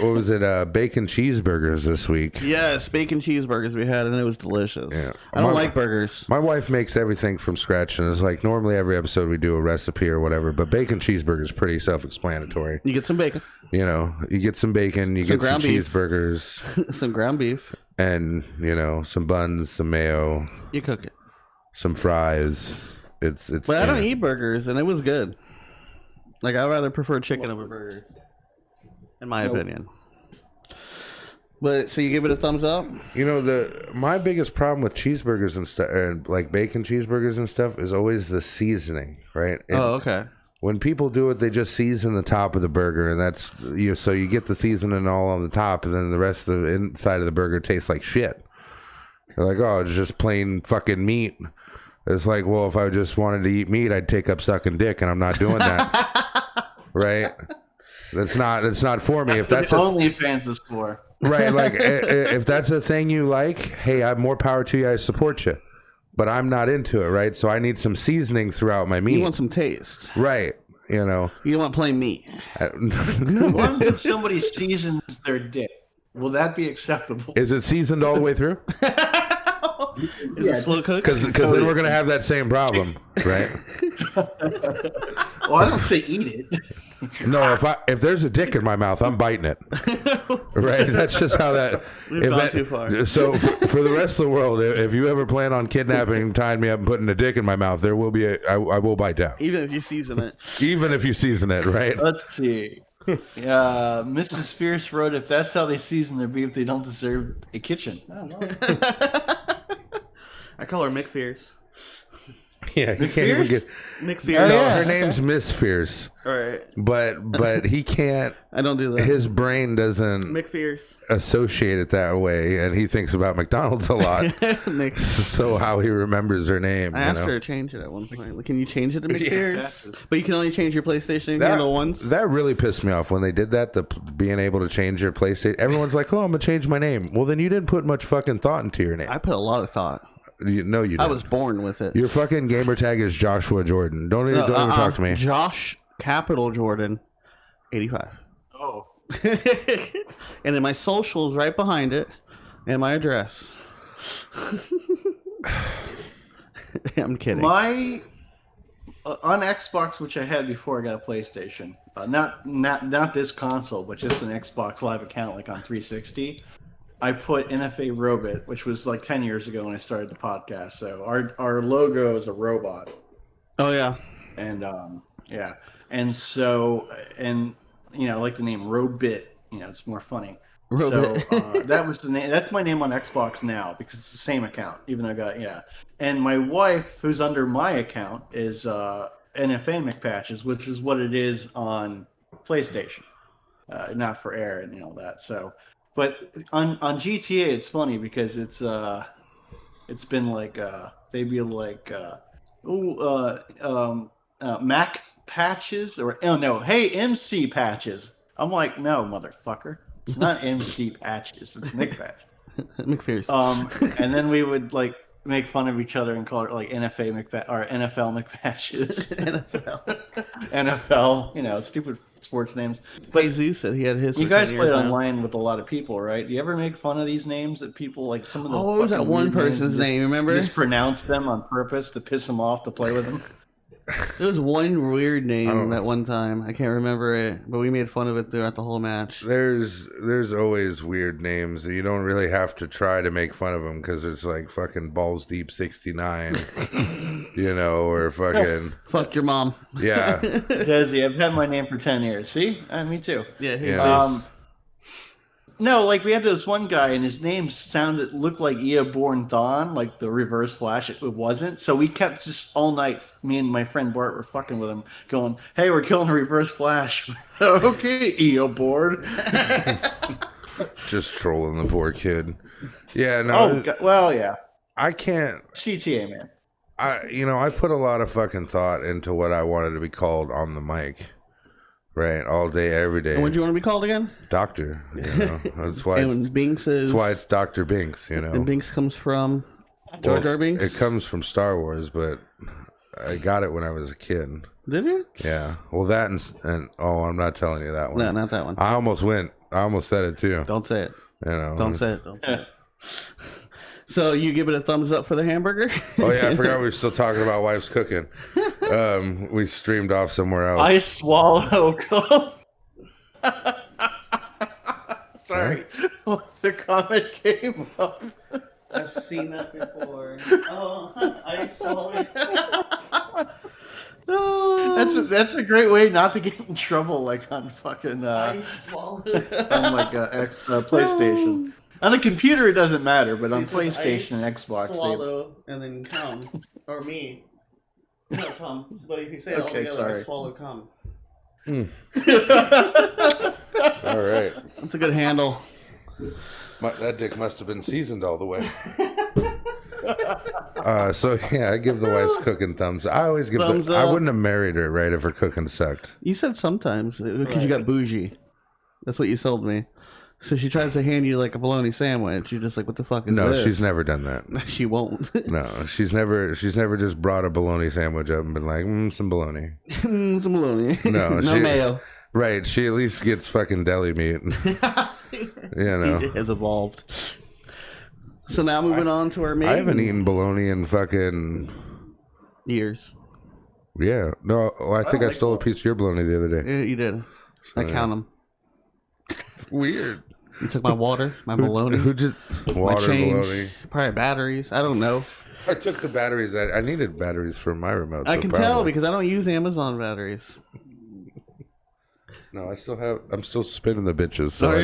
bacon cheeseburgers this week. Yes, bacon cheeseburgers we had, and it was delicious. Yeah. I don't like burgers. My wife makes everything from scratch, and it's like normally every episode we do a recipe or whatever, but bacon cheeseburger is pretty self-explanatory. You get some bacon. You get some bacon, you get some cheeseburgers, some ground beef, and some buns, some mayo. You cook it. Some fries. It's. But I don't eat burgers, and it was good. Like, I'd rather prefer chicken over burgers, in my opinion. But so you give it a thumbs up? My biggest problem with cheeseburgers and stuff, and like bacon cheeseburgers and stuff, is always the seasoning, right? Okay. When people do it, they just season the top of the burger, and that's so you get the seasoning all on the top, and then the rest of the inside of the burger tastes like shit. They're like, oh, it's just plain fucking meat. It's like, well, if I just wanted to eat meat, I'd take up sucking dick, and I'm not doing that. Right? That's not for me. If that's OnlyFans is for. Right, like if that's a thing you like, hey, I have more power to you. I support you, but I'm not into it, right? So I need some seasoning throughout my meat. You want some taste, right? You don't want plain meat. What if somebody seasons their dick? Will that be acceptable? Is it seasoned all the way through? Is it slow cooked? Because then we're gonna have that same problem, right? Well, I don't say eat it. No, if there's a dick in my mouth, I'm biting it. Right? That's just how that. We've gone too far. So for the rest of the world, if you ever plan on kidnapping, tying me up, and putting a dick in my mouth, there will be I will bite down. Even if you season it. Even if you season it, right? Let's see. Mrs. Fierce wrote, if that's how they season their beef, they don't deserve a kitchen. Oh, no. I call her Mick Fierce. Yeah, he can't even get Mick Fierce. No, her name's Miss Fierce. All right. But he can't. I don't do that. His brain doesn't Mick Fierce associate it that way, and he thinks about McDonald's a lot. So how he remembers her name. I asked her to change it at one point. Like, can you change it to Mick Fierce? But you can only change your PlayStation handle once. That really pissed me off when they did that. Being able to change your PlayStation. Everyone's like, "Oh, I'm gonna change my name." Well, then you didn't put much fucking thought into your name. I put a lot of thought. No, you didn't. I was born with it. Your fucking gamer tag is Joshua Jordan. Don't even talk to me. Josh Capital Jordan, 85. Oh. And then my socials right behind it, and my address. I'm kidding. My on Xbox, which I had before I got a PlayStation, not this console, but just an Xbox Live account, like on 360. I put NFA Robot, which was like 10 years ago when I started the podcast. So our logo is a robot. Oh yeah. And yeah. And so, and I like the name Robit. It's more funny. Robit. So that was the name. That's my name on Xbox now because it's the same account, even though I got And my wife, who's under my account, is NFA McPatches, which is what it is on PlayStation, not for air and all that. So. But on GTA, it's funny because it's been like they'd be like Mac Patches or hey MC Patches. I'm like, no, motherfucker, it's not MC Patches, it's Mick Patch. McPherson. And then we would like make fun of each other and call it like NFA McPatch or NFL McPatches. NFL, stupid sports names. But Jesus said he had his. You guys play online with a lot of people, right? Do you ever make fun of these names that people like some of the? What was that one person's name? Remember? Mispronounce them on purpose to piss them off to play with them. There was one weird name that one time. I can't remember it, but we made fun of it throughout the whole match. There's always weird names. You don't really have to try to make fun of them because it's like fucking Balls Deep 69, you know, or fucking Fucked your mom. Yeah. Desi, I've had my name for 10 years. See? Me too. Yeah. No, like we had this one guy, and his name looked like Eoborn Thawne, like the Reverse Flash. It wasn't. So we kept just all night. Me and my friend Bart were fucking with him, going, "Hey, we're killing the Reverse Flash." Okay, Eoborn. Just trolling the poor kid. Yeah. No. Oh, God, well, yeah. I can't. GTA, man. I put a lot of fucking thought into what I wanted to be called on the mic. Right, all day, every day. And what do you want to be called again? Doctor. You know, that's why. That's why it's Dr. Binks. You know, and Binks comes from Jar Jar Binks. It comes from Star Wars, but I got it when I was a kid. Did you? Yeah. Well, that and I'm not telling you that one. No, not that one. I almost said it too. Don't say it. You know. Don't say it. Don't say it. So you give it a thumbs up for the hamburger? Oh yeah, I forgot we were still talking about wife's cooking. We streamed off somewhere else. I swallow cum. Sorry, the comment came up. I've seen that before. Oh, I saw it. That's a great way not to get in trouble, like on fucking I swallowed. on like PlayStation. On a computer, it doesn't matter, but on PlayStation and Xbox, swallow and then cum, or me. No cum. But if you say it all together, sorry. I swallow cum. All right. That's a good handle. That dick must have been seasoned all the way. So yeah, I give the wife's cooking thumbs. I always give thumbs I up. wouldn't have married her, right, if her cooking sucked. You said sometimes because you got bougie. That's what you sold me. So she tries to hand you like a bologna sandwich. You're just like, what the fuck is this? No, she's never done that. She won't. No, she's never just brought a bologna sandwich up and been like, some bologna. Some bologna. No, no mayo. Right, she at least gets fucking deli meat. You know. DJ has evolved. So now moving on to our main. I haven't eaten bologna in fucking years. Yeah. No, I think I stole a piece of your bologna the other day. Yeah, you did. I count them. It's weird. You took my water, my bologna. Who just water, my change, bologna? Probably batteries. I don't know. I took the batteries. I needed batteries for my remote. I can tell because I don't use Amazon batteries. No, I'm still spinning the bitches, so I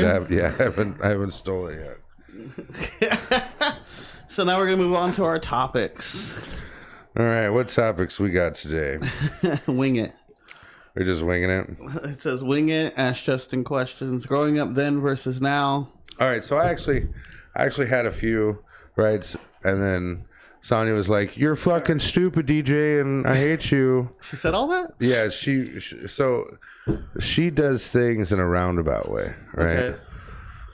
haven't stole it yet. So now we're gonna move on to our topics. All right, what topics we got today? Wing it. We're just winging it. It says wing it. Ask Justin questions. Growing up then versus now. All right, so I actually had a few, right, and then Sonya was like, "You're fucking stupid, DJ, and I hate you." She said all that? Yeah, she does things in a roundabout way, right? Okay.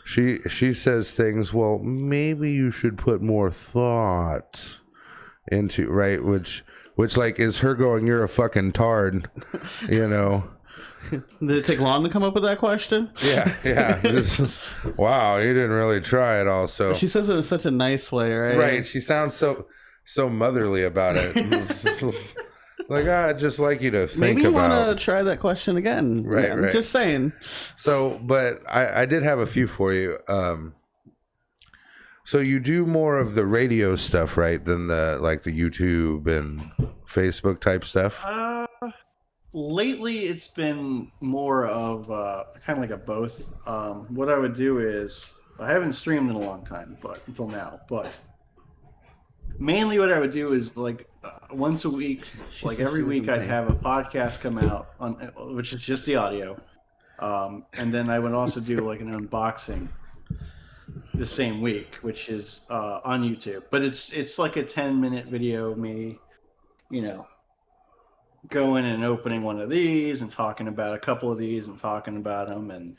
She says things, well, maybe you should put more thought into, right, which like is her going, "You're a fucking tard," you know. Did it take long to come up with that question? Yeah. Wow, you didn't really try at all. So she says it in such a nice way, right? Right. She sounds so motherly about it. Like, I'd just like you to think Maybe you about. want to try that question again. Right, yeah, right. Just saying. So, but I did have a few for you. So you do more of the radio stuff, right, than the YouTube and Facebook type stuff? Lately, it's been more of kind of like a both. What I would do is, I haven't streamed in a long time, until now. But mainly, what I would do is once a week, every week, I'd have a podcast come out which is just the audio, and then I would also do an unboxing the same week, which is on YouTube. But it's like a 10-minute video, me, going and opening one of these and talking about a couple of these and talking about them and,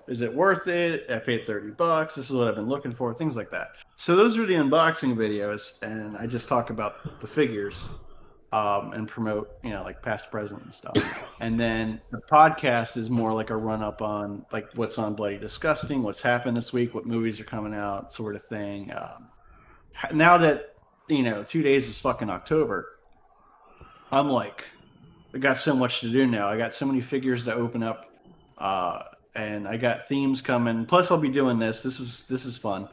is it worth it? I paid $30. This is what I've been looking for, things like that. So those are the unboxing videos, and I just talk about the figures and promote, past, present and stuff. And then the podcast is more like a run-up on, what's on Bloody Disgusting, what's happened this week, what movies are coming out, sort of thing. Now that, 2 days is fucking October, I'm got so much to do now. I got so many figures to open up, and I got themes coming. Plus, I'll be doing this. This is fun.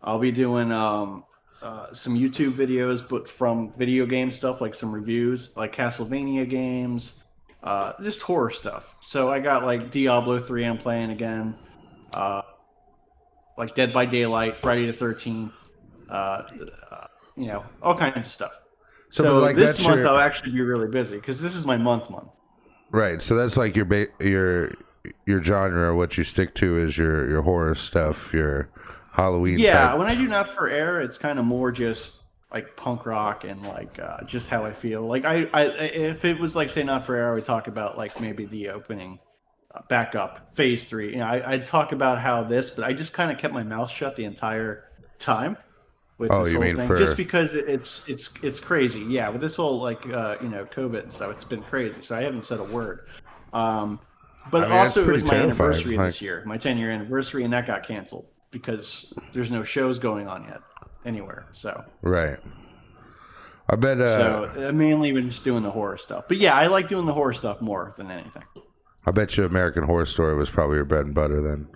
I'll be doing some YouTube videos, but from video game stuff, like some reviews, like Castlevania games, just horror stuff. So I got like Diablo 3 I'm playing again, like Dead by Daylight, Friday the 13th, all kinds of stuff. So like this month I'll actually be really busy because this is my month. Right. So that's like your genre. What you stick to is your horror stuff, your Halloween. Yeah. Type. When I do Not for Air, it's kind of more just like punk rock and like just how I feel. Like I if it was like say Not for Air, I would talk about like maybe the opening, backup, phase 3. I'd talk about how this, but I just kind of kept my mouth shut the entire time. With this whole thing. Just because it's crazy, yeah. With this whole like COVID and stuff, it's been crazy. So I haven't said a word. But also it was my anniversary this year, my 10-year anniversary, and that got canceled because there's no shows going on yet anywhere. So right. I bet. So I mainly been just doing the horror stuff. But yeah, I like doing the horror stuff more than anything. I bet you American Horror Story was probably your bread and butter then.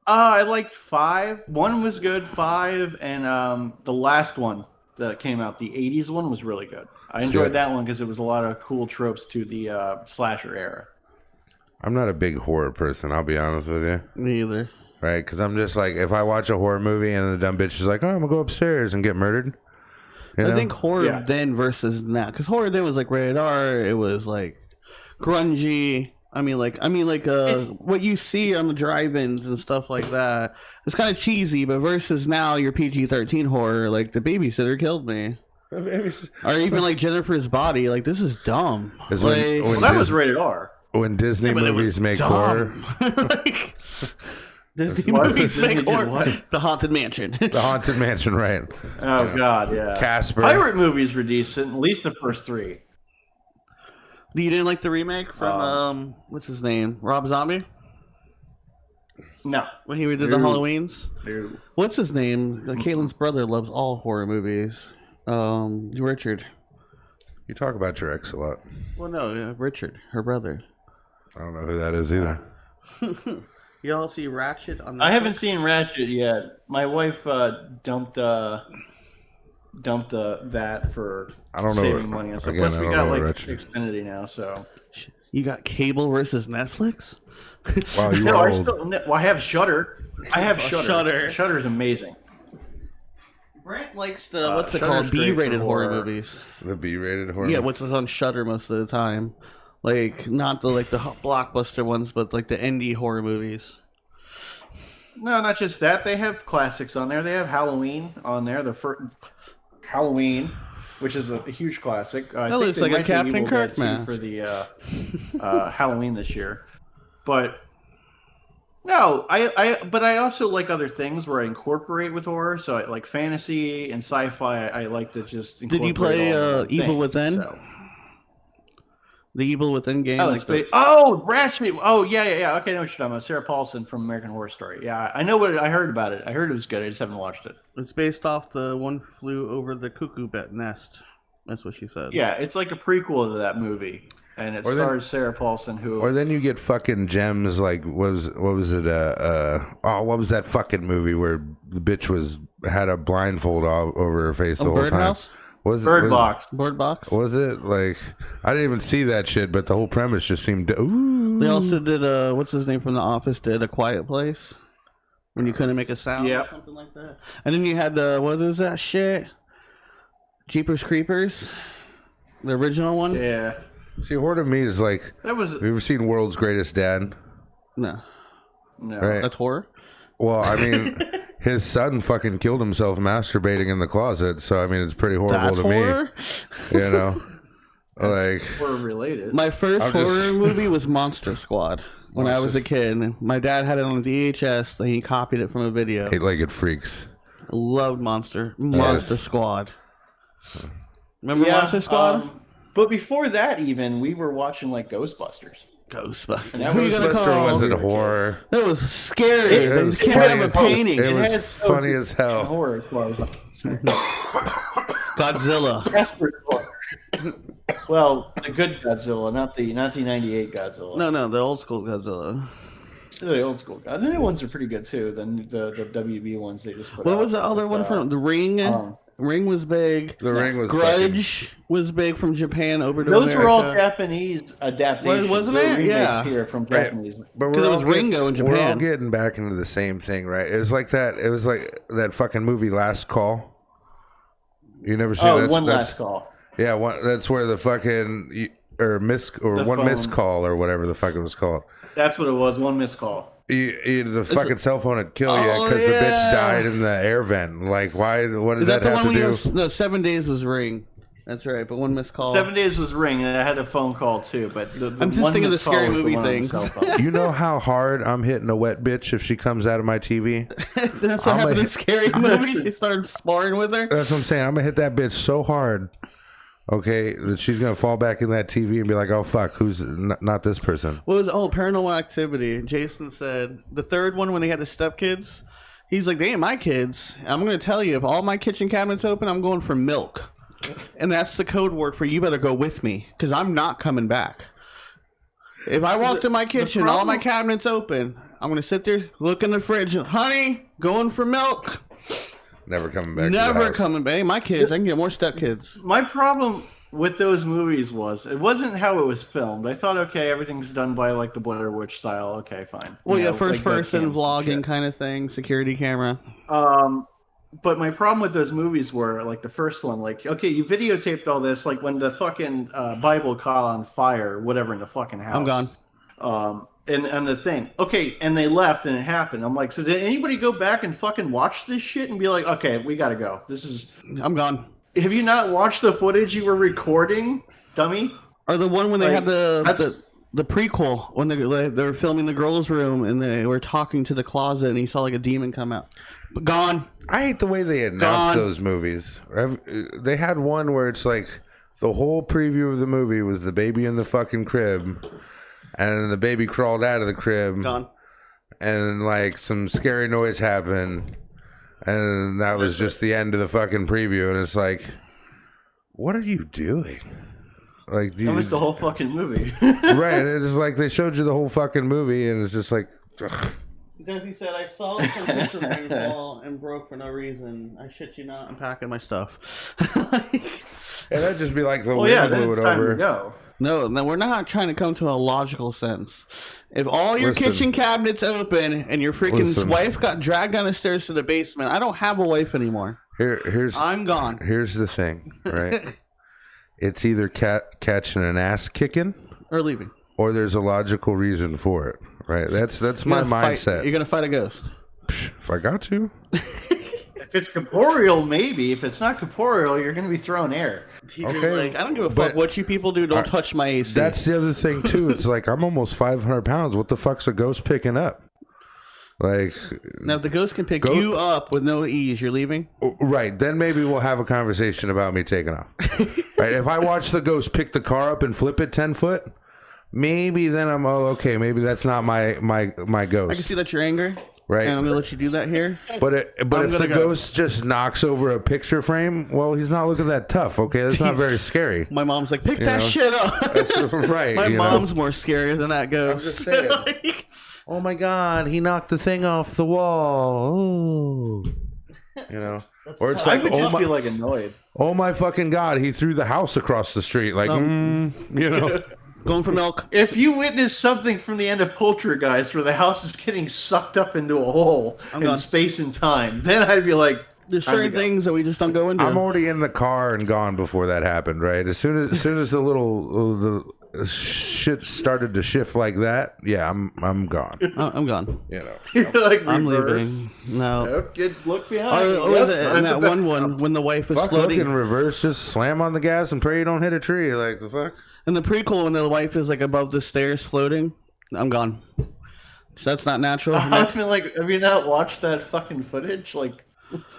I liked 5. 1 was good, 5, and the last one that came out, the 80s one, was really good. I enjoyed that one because it was a lot of cool tropes to the slasher era. I'm not a big horror person, I'll be honest with you. Me either. Right? Because I'm just like, if I watch a horror movie and the dumb bitch is like, oh, I'm going to go upstairs and get murdered. I think horror then versus now. Because horror then was like rated R, it was like grungy. I mean, what you see on the drive-ins and stuff like that. It's kind of cheesy, but versus now, your PG-13 horror, like The Babysitter killed me, or even like Jennifer's Body. Like, this is dumb. That was rated R. When Disney movies make horror, Disney movies make horror. The Haunted Mansion. The Haunted Mansion, right? Oh God, yeah. Casper. Pirate movies were decent, at least the first 3. You didn't like the remake from what's his name, Rob Zombie? No. When he did the Halloweens? No. What's his name? Caitlin's brother loves all horror movies. Richard. You talk about your ex a lot. Well, no, Richard, her brother. I don't know who that is either. You all see Ratchet on Netflix? I haven't seen Ratchet yet. My wife dumped that for saving money and stuff. Plus, we got like Xfinity now, so you got cable versus Netflix. Wow, you are old. I have Shudder. Shudder's amazing. Brent likes the what's it called? B-rated horror movies. The B-rated horror. Yeah, what's on Shudder most of the time. Like not the blockbuster ones, but like the indie horror movies. No, not just that. They have classics on there. They have Halloween on there. The first Halloween, which is a huge classic. That looks like a Captain Kirk match for the Halloween this year. But no, I also like other things where I incorporate with horror. So I like fantasy and sci-fi. I like to just incorporate. Did you play Evil Within? So. The Evil Within game? Ratchet. Oh, yeah. Okay, I know what you're talking about. Sarah Paulson from American Horror Story. Yeah, I know I heard about it. I heard it was good. I just haven't watched it. It's based off the One Flew Over the Cuckoo Nest. That's what she said. Yeah, it's like a prequel to that movie. And it stars Sarah Paulson, who... Or then you get fucking gems like, what was it? What was that fucking movie where the bitch had a blindfold all over her face the whole time? Birdhouse? Bird Box. Bird Box? Was it? Like, I didn't even see that shit, but the whole premise just seemed... Ooh. They also did, what's his name from The Office, did A Quiet Place? When you couldn't make a sound or something like that. And then you had what is that shit? Jeepers Creepers? The original one? Yeah. See, Horde of Meat is like... Have you ever seen World's Greatest Dad? No. Right? That's horror? Well, I mean... His son fucking killed himself masturbating in the closet, so I mean it's pretty horrible to horror? Me. You know, like horror related. My first horror movie was Monster Squad when I was a kid. My dad had it on VHS, and he copied it from a video. Eight-legged freaks. Loved Monster Squad. Remember Monster Squad? But before that, even we were watching like Ghostbusters. And that wasn't horror. That was scary. You can't have a painting. It was funny as hell. Horror as far as Godzilla. Well, the good Godzilla, not the 1998 Godzilla. No, the old school Godzilla. The old school. The new ones are pretty good too. The WB ones they just put What out. was the other one from The Ring? Ring was big. The Ring was Grudge was big from Japan over to Those America. were all Japanese adaptations. Wasn't They were it? remakes Yeah. here from Japanese. But Because it was Ringo in We're all Japan. getting back into the same thing, right? It was like that. It was like that fucking movie Last Call. You never seen that? Last call. Yeah, that's where the fucking missed call or whatever the fuck it was called. That's what it was. One missed call. The fucking cell phone would kill you because the bitch died in the air vent. Like, why? What does that have to do? No, 7 Days was Ring. That's right, but one missed call. 7 Days was Ring, and I had a phone call too. But I'm just thinking of the scary movie things. You know how hard I'm hitting a wet bitch if she comes out of my TV? That's what happened in Scary Movie. She started sparring with her. That's what I'm saying. I'm gonna hit that bitch so hard, okay, that she's gonna fall back in that TV and be like, "Oh fuck, who's not this person?" What was Paranormal Activity? Jason said the third one when they had the stepkids. He's like, they ain't my kids. I'm gonna tell you, if all my kitchen cabinets open, I'm going for milk, and that's the code word for you better go with me because I'm not coming back. If I walk to my kitchen, all my cabinets open, I'm gonna sit there, look in the fridge, honey, going for milk. Never coming back. Never coming back. My kids, I can get more stepkids. My problem with those movies was it wasn't how it was filmed. I thought, okay, everything's done by like the Blair Witch style. Okay, fine. Well, You yeah, know, first like person webcams vlogging and kind of thing, security camera. shit. But my problem with those movies were like the first one, like, okay, you videotaped all this, like when the fucking Bible caught on fire, whatever, in the fucking house. I'm gone. And the thing, okay, and they left and it happened. I'm like, so did anybody go back and fucking watch this shit and be like, okay, we gotta go. This is. I'm gone. Have you not watched the footage you were recording, dummy? Or the one when they had the prequel when they were filming the girls' room and they were talking to the closet and he saw like a demon come out. But gone. I hate the way they announced those movies. They had one where it's like the whole preview of the movie was the baby in the fucking crib, and then the baby crawled out of the crib, Gone. and like some scary noise happened, and that was just the end of the fucking preview. And it's like, what are you doing? Like, That was the whole fucking movie. right? It's like they showed you the whole fucking movie, and it's just like. Ugh. Because he said, I saw some picture ring fall and broke for no reason. I shit you not, I'm packing my stuff. And that'd just be like the yeah, wind then blew it it's time over. to go. No, we're not trying to come to a logical sense. If all your kitchen cabinets open and your freaking wife got dragged down the stairs to the basement, I don't have a wife anymore. I'm gone. Here's the thing, right? It's either catching an ass kicking Or leaving. or there's a logical reason for it, right? That's my mindset. You're gonna fight a ghost. If I got to. If it's corporeal, maybe. If it's not corporeal, you're going to be throwing air. Okay, like, I don't give a fuck what you people do. Don't touch my AC. That's the other thing too. It's like I'm almost 500 pounds. What the fuck's a ghost picking up? Like, now if the ghost can pick you up with no ease, you're leaving. Right. Then maybe we'll have a conversation about me taking off. Right. If I watch the ghost pick the car up and flip it 10 foot, maybe then I'm okay. Maybe that's not my ghost. I can see that you're angry. Right. And I'm gonna let you do that here. But if the ghost just knocks over a picture frame, well, he's not looking that tough. Okay, that's not very scary. My mom's like, pick that shit up. That's right. My mom's more scarier than that ghost. I'm just saying. Oh my God, he knocked the thing off the wall. Ooh. You know, or it's like, I would just be like annoyed. Oh my fucking God, he threw the house across the street. Like, you know. Going for milk. If you witness something from the end of Poltergeist where the house is getting sucked up into a hole in space and time, then I'd be like, there's certain things that we just don't go into. I'm already in the car and gone before that happened, right? As soon as the little shit started to shift like that, yeah, I'm gone. I'm gone. You know, you're like, I'm reverse. leaving. No. Nope, kids, look behind. Was it in that one when the wife was floating? Look in reverse, just slam on the gas and pray you don't hit a tree. Like, the fuck? In the prequel, when the wife is like above the stairs floating, I'm gone. So that's not natural. I mean, like, have you not watched that fucking footage? Like,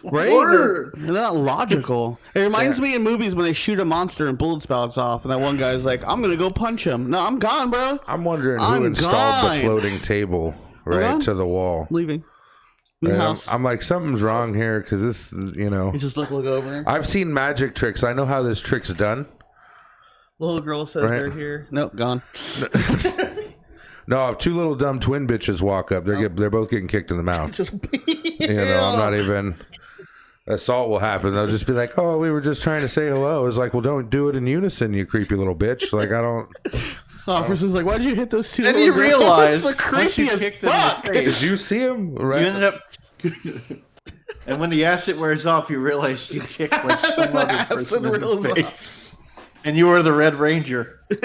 right? They're not logical. It reminds me in movies when they shoot a monster and bullets bounce off, and that one guy's like, "I'm gonna go punch him." No, I'm gone, bro. I'm wondering who installed the floating table right to the wall. Leaving. I'm like, something's wrong here because this, you know. You just look over. I've seen magic tricks. I know how this trick's done. Little girl says Right. they're here. Nope, gone. No, if two little dumb twin bitches walk up, they're both getting kicked in the mouth. Just I'm not even. Assault will happen. They'll just be like, "Oh, we were just trying to say hello." It's like, well, don't do it in unison, you creepy little bitch. Like, I don't. Officer's like, why'd you hit those two? Then little you girls? realize the once you creepiest kicked them in fuck. the face, Did you see him? you Right. ended up. And when the acid wears off, you realize you kicked like some other person in the face. And you were the Red Ranger. The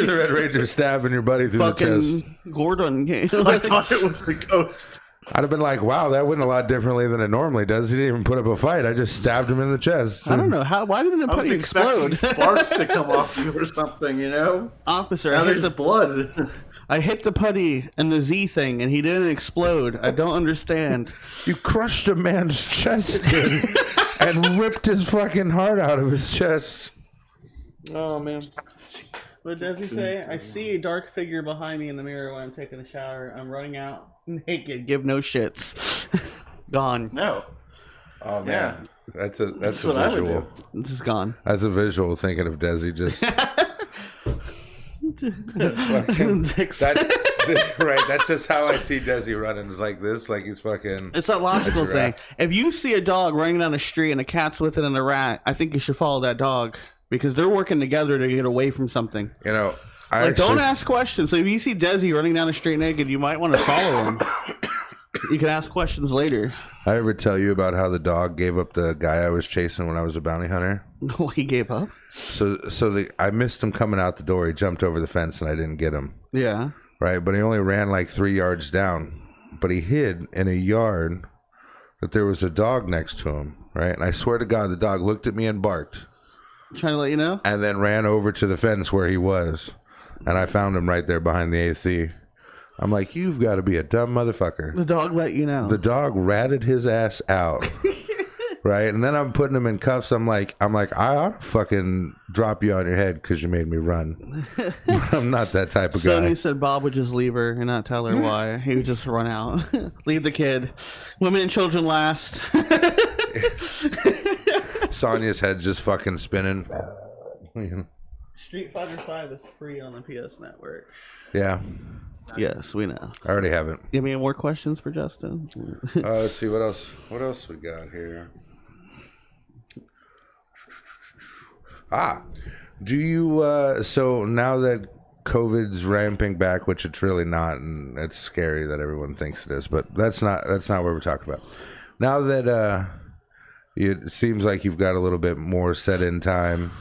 Red Ranger stabbing your buddy through the chest. Fucking Gordon came. I thought it was the ghost. I'd have been like, wow, that went a lot differently than it normally does. He didn't even put up a fight. I just stabbed him in the chest. I don't know how. Why didn't the I was putty expecting explode? sparks to come off you or something, you know? Officer, Now I hit there's the blood. I hit the putty and the Z thing, and he didn't explode. I don't understand. You crushed a man's chest in and ripped his fucking heart out of his chest. Oh, man. What does he say? I see a dark figure behind me in the mirror when I'm taking a shower. I'm running out naked. Give no shits. Gone. No. Oh, man. That's a That's what I would visual. do. This is gone. That's a visual thinking of Desi just... Right, that's just how I see Desi running. It's like this, like he's fucking... It's that logical thing. If you see a dog running down the street and a cat's with it and a rat, I think you should follow that dog because they're working together to get away from something. You know, don't ask questions. So if you see Desi running down the street naked, you might want to follow him. You can ask questions later. I ever tell you about how the dog gave up the guy I was chasing when I was a bounty hunter? No, he gave up. I missed him coming out the door. He jumped over the fence and I didn't get him. Yeah. Right, but he only ran like 3 yards down. But he hid in a yard that there was a dog next to him. Right, and I swear to God, the dog looked at me and barked. Trying to let you know? And then ran over to the fence where he was. And I found him right there behind the AC. I'm like, you've got to be a dumb motherfucker. The dog let you know. The dog ratted his ass out. Right? And then I'm putting him in cuffs. I'm like, I ought to fucking drop you on your head because you made me run. I'm not that type of guy. Sonny said Bob would just leave her and not tell her why. He would just run out. Leave the kid. Women and children last. Sonya's head just fucking spinning. Street Fighter 5 is free on the PS Network. Yeah. Yes, we know. I already have it. You have any more questions for Justin? Let's see what else. What else we got here? Do you? So now that COVID's ramping back, which it's really not, and it's scary that everyone thinks it is, but that's not what we're talking about. Now that it seems like you've got a little bit more set in time.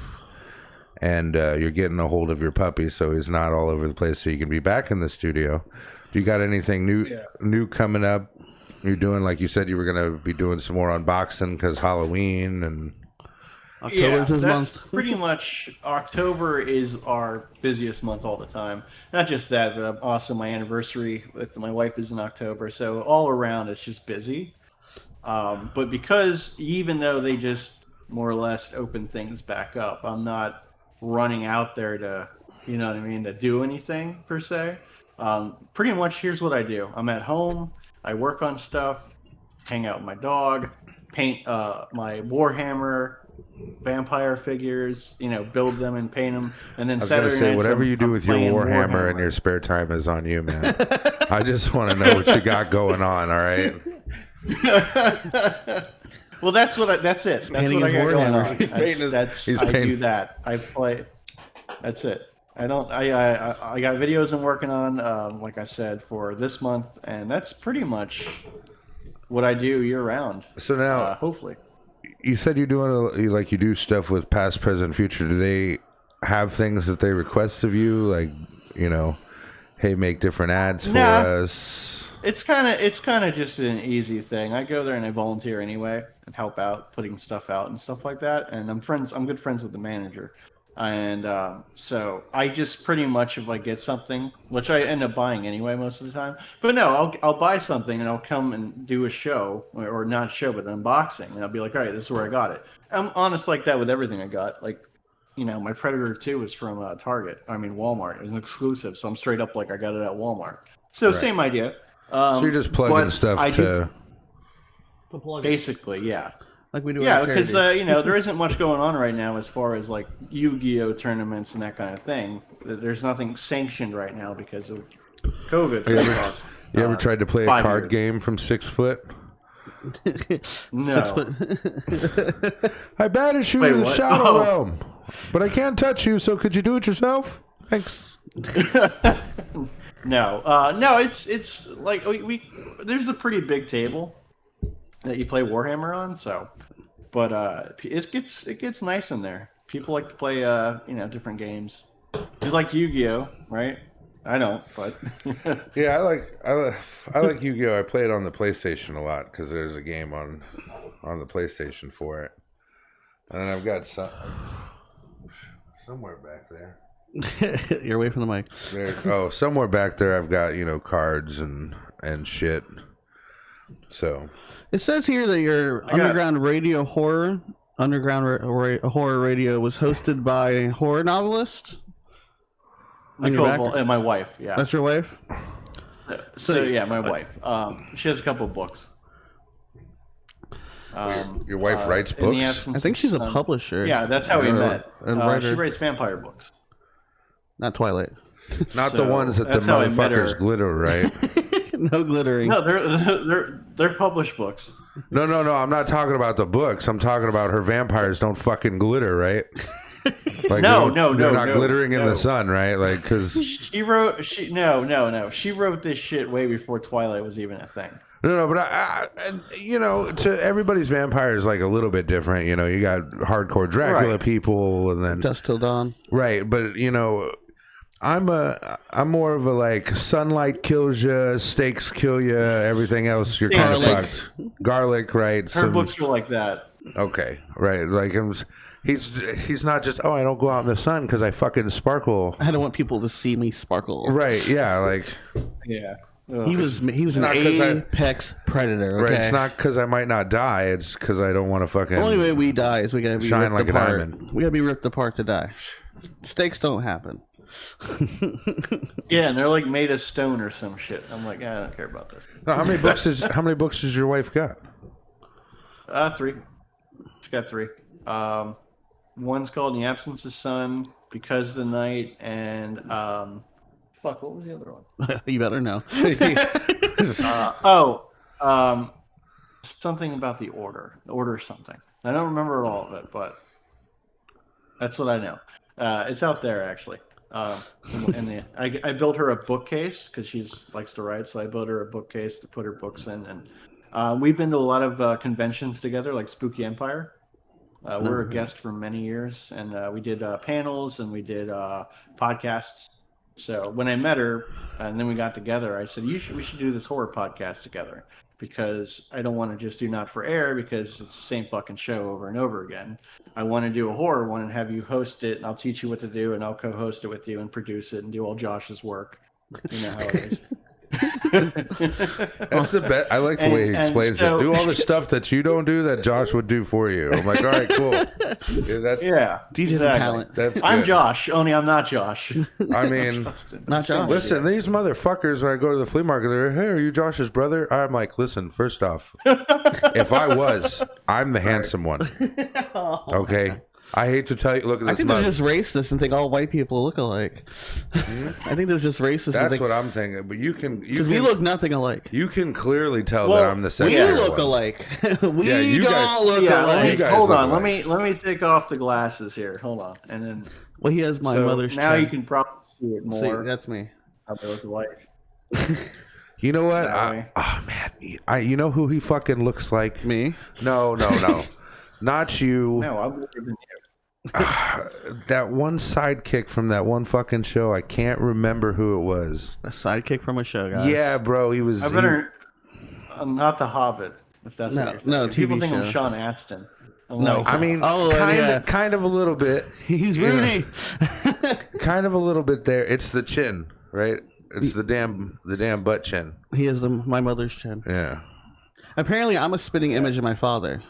And you're getting a hold of your puppy, so he's not all over the place, so you can be back in the studio. Do you got anything new coming up? You're doing, like you said, you were going to be doing some more unboxing because Halloween and October's his month. Pretty much October is our busiest month all the time. Not just that, but also my anniversary with my wife is in October, so all around it's just busy. But because even though they just more or less open things back up, I'm not running out there to, you know what I mean, to do anything per se. Pretty much here's what I do. I'm at home, I work on stuff, hang out with my dog, paint my Warhammer vampire figures, build them and paint them, and then I was going to say, whatever you do with your Warhammer in your spare time is on you, man. I just want to know what you got going on, all right? Well, that's it. That's what I got going on. I do that. I play. That's it. I got videos I'm working on, like I said, for this month, and that's pretty much what I do year round. So now, hopefully, you said you're doing you do stuff with past, present, future. Do they have things that they request of you, like hey, make different ads for us? It's kind of just an easy thing. I go there and I volunteer anyway and help out, putting stuff out and stuff like that. And I'm good friends with the manager, and so I just pretty much, if I get something, which I end up buying anyway most of the time. But no, I'll buy something and I'll come and do a show, or not a show, but an unboxing, and I'll be like, all right, this is where I got it. I'm honest like that with everything I got. Like, my Predator 2 was from Walmart. It was an exclusive, so I'm straight up like I got it at Walmart. So right. Same idea. So you're just plugging stuff to plug basically, yeah. like we do. Yeah, at because charities. there isn't much going on right now as far as like Yu-Gi-Oh tournaments and that kind of thing. There's nothing sanctioned right now because of COVID for the past. You ever tried to play a 5 card years. game from 6 foot? No. 6 foot. I banish you Wait, to the what? Shadow Oh. Realm, but I can't touch you, so could you do it yourself? Thanks. No, it's like we there's a pretty big table that you play Warhammer on, so but it gets nice in there. People like to play different games. You like Yu-Gi-Oh, right? I don't, but Yeah, I like Yu-Gi-Oh. I play it on the PlayStation a lot because there's a game on the PlayStation for it, and then I've got somewhere back there. You're away from the mic. Somewhere back there I've got cards and shit. So It says here that your underground horror radio was hosted by a horror novelist. Nicole and my wife. Yeah. That's your wife? So yeah, my wife. She has a couple of books. your wife writes In the books? absence I think of she's a sun- publisher. Yeah, that's how we met. And writer. She writes vampire books. Not Twilight. Not the So, ones that the that's how I met motherfuckers her. glitter, right? No glittering. No, they're published books. No. I'm not talking about the books. I'm talking about her vampires don't fucking glitter, right? Like No, they're not no, glittering in no. the sun, right? Like because She wrote She wrote this shit way before Twilight was even a thing. no, but to everybody's vampire is like a little bit different. You got hardcore Dracula Right. people, and then Dusk Till Dawn. right, but I'm more of a like sunlight kills you, steaks kill you, everything else you're kind of Garlic. fucked. Garlic, right? Her books were like that. Okay, right. Like he's not just I don't go out in the sun because I fucking sparkle. I don't want people to see me sparkle. Right? Yeah. Like Yeah. He was an not 'cause apex predator. Okay? right. It's not because I might not die. It's because I don't want to fucking. The only way we die is we gotta be Shine ripped like a apart. diamond. We gotta be ripped apart to die. Stakes don't happen. Yeah, and they're like made of stone or some shit. I'm like, I don't care about this. No, how many books does your wife got? 3. She's got 3. One's called In the Absence of Sun, Because the Night, and what was the other one? You better know. Something about the order something. I don't remember all of it, but that's what I know. It's out there actually. I built her a bookcase because she likes to write, so I built her a bookcase to put her books in, and we've been to a lot of conventions together, like Spooky Empire. We're a guest for many years, and we did panels and we did podcasts. So when I met her, and then we got together, I said, we should do this horror podcast together, because I don't want to just do Not for Air because it's the same fucking show over and over again. I want to do a horror one and have you host it, and I'll teach you what to do, and I'll co-host it with you and produce it and do all Josh's work. You know how it is. That's the best. I like the way he explains it. Do all the stuff that you don't do that Josh would do for you. I'm like, all right, cool. Yeah, DJ's a talent. That's good. I'm Josh, only I'm not Josh. I mean, Not Josh. listen, these motherfuckers, when I go to the flea market, they're, hey, are you Josh's brother? I'm like, listen, first off, if I was, I'm the handsome one. Okay? I hate to tell you, look at I this think they're mug. just racist and think all white people look alike. I think they're just racist. and That's think, what I'm thinking. But because we look nothing alike. You can clearly tell Well, that I'm the We sexier look one. alike. Yeah, you don't guys- look Yeah, alike. You guys hold look on. alike. Let me take off the glasses here. Hold on, and then Well, he has my so mother's now chin. you can probably see it See, more. that's me. How they look alike. You know what? That way. Oh, man. You know who he fucking looks like? Me? No. Not you. No, I'm older than you. That one sidekick from that one fucking show. I can't remember who it was. A sidekick from a show, guys. Yeah, bro. He was. I better. I'm not the Hobbit. If that's No, what you're thinking. no, People TV think I'm show. Sean Astin. I'm No. like, I mean, Oh, yeah. kind of a little bit. He's Rooney. Kind of a little bit there. It's the chin, right? It's the damn butt chin. He has my mother's chin. Yeah. Apparently, I'm a spitting image of my father.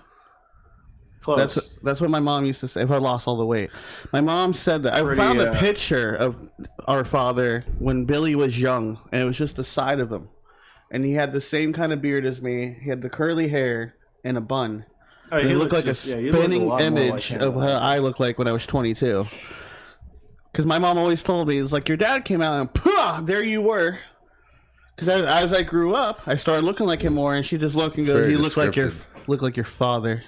close. That's what my mom used to say. If I lost all the weight, my mom said that. I Pretty, found a picture of our father when Billy was young, and it was just the side of him, and he had the same kind of beard as me. He had the curly hair and a bun, Oh, It he looked like looks a he looks spinning lot more image like him of than what I I looked like when I was 22. Because my mom always told me, it's like, your dad came out and pah, there you were. Because as I grew up, I started looking like him more, and she just looked and goes, Very "You look descriptive. like your father."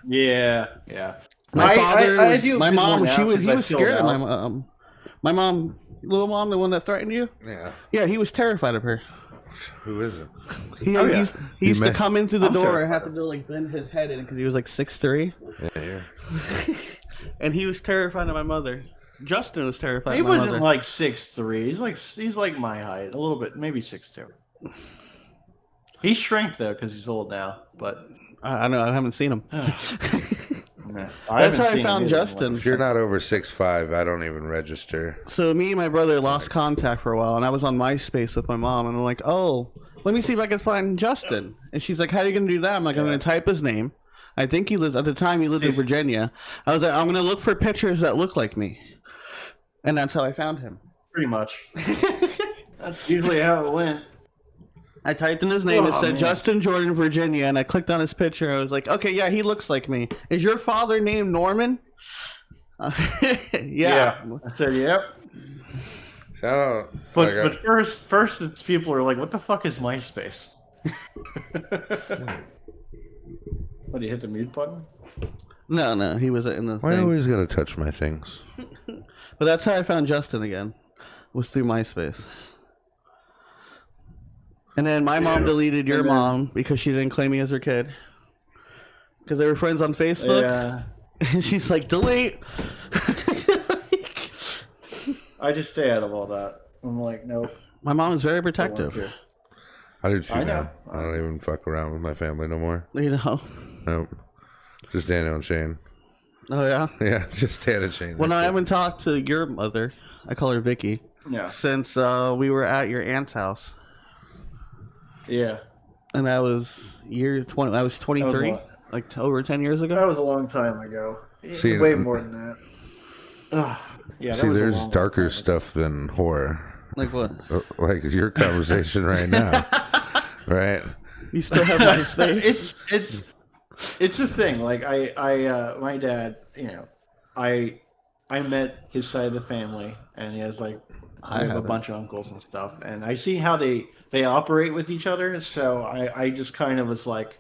Yeah, yeah. My father, I do a my bit mom, more now he 'cause I was filled scared of my out. mom. My mom, little mom, the one that threatened you. Yeah. Yeah, he was terrified of her. Who is it? He, Oh, yeah. he used to met- come in through the I'm door and terrified have to do, like, bend his head in because he was like 6'3", Yeah. and he was terrified of my mother. Justin was terrified He of my wasn't mother. like 6'3". He's like my height, a little bit, maybe 6'2". He shrank though because he's old now, but I know, I haven't seen him. nah, That's how I found Justin. If you're not over 6'5", I don't even register. So me and my brother lost contact for a while, and I was on MySpace with my mom, and I'm like, oh, let me see if I can find Justin. And she's like, how are you going to do that? I'm like, I'm going to type his name. I think he lives, at the time he lived in Virginia. I was like, I'm going to look for pictures that look like me. And that's how I found him. Pretty much. That's usually how it went. I typed in his name, it said man. Justin Jordan, Virginia, and I clicked on his picture. I was like, okay, yeah, he looks like me. Is your father named Norman? Yeah. I said, yep. So, But first it's people are like, what the fuck is MySpace? What, do you hit the mute button? No, he was in the why thing. always gotta touch my things? But that's how I found Justin again, was through MySpace. And then my mom deleted your mom because she didn't claim me as her kid. Because they were friends on Facebook. Yeah. And she's like, delete. I just stay out of all that. I'm like, nope. My mom is very Don't want protective. to. I do too I now. know. I don't even fuck around with my family no more. You know? Nope. Just Daniel and Shane. Oh, yeah? Yeah, just Dan and Shane. Well, no, I haven't talked to your mother. I call her Vicky. Yeah. Since we were at your aunt's house. Yeah. And that was year 20. I was 23. what? Like over 10 years ago. That was a long time ago. See, way more than that. Ugh. Yeah, See, that was a there's long darker time ago. stuff than horror. Like what? Like your conversation right now. Right? You still have my space? It's a thing. Like my dad, I met his side of the family, and he has like I have a bunch of uncles and stuff, and I see how they operate with each other. So I just kind of was like,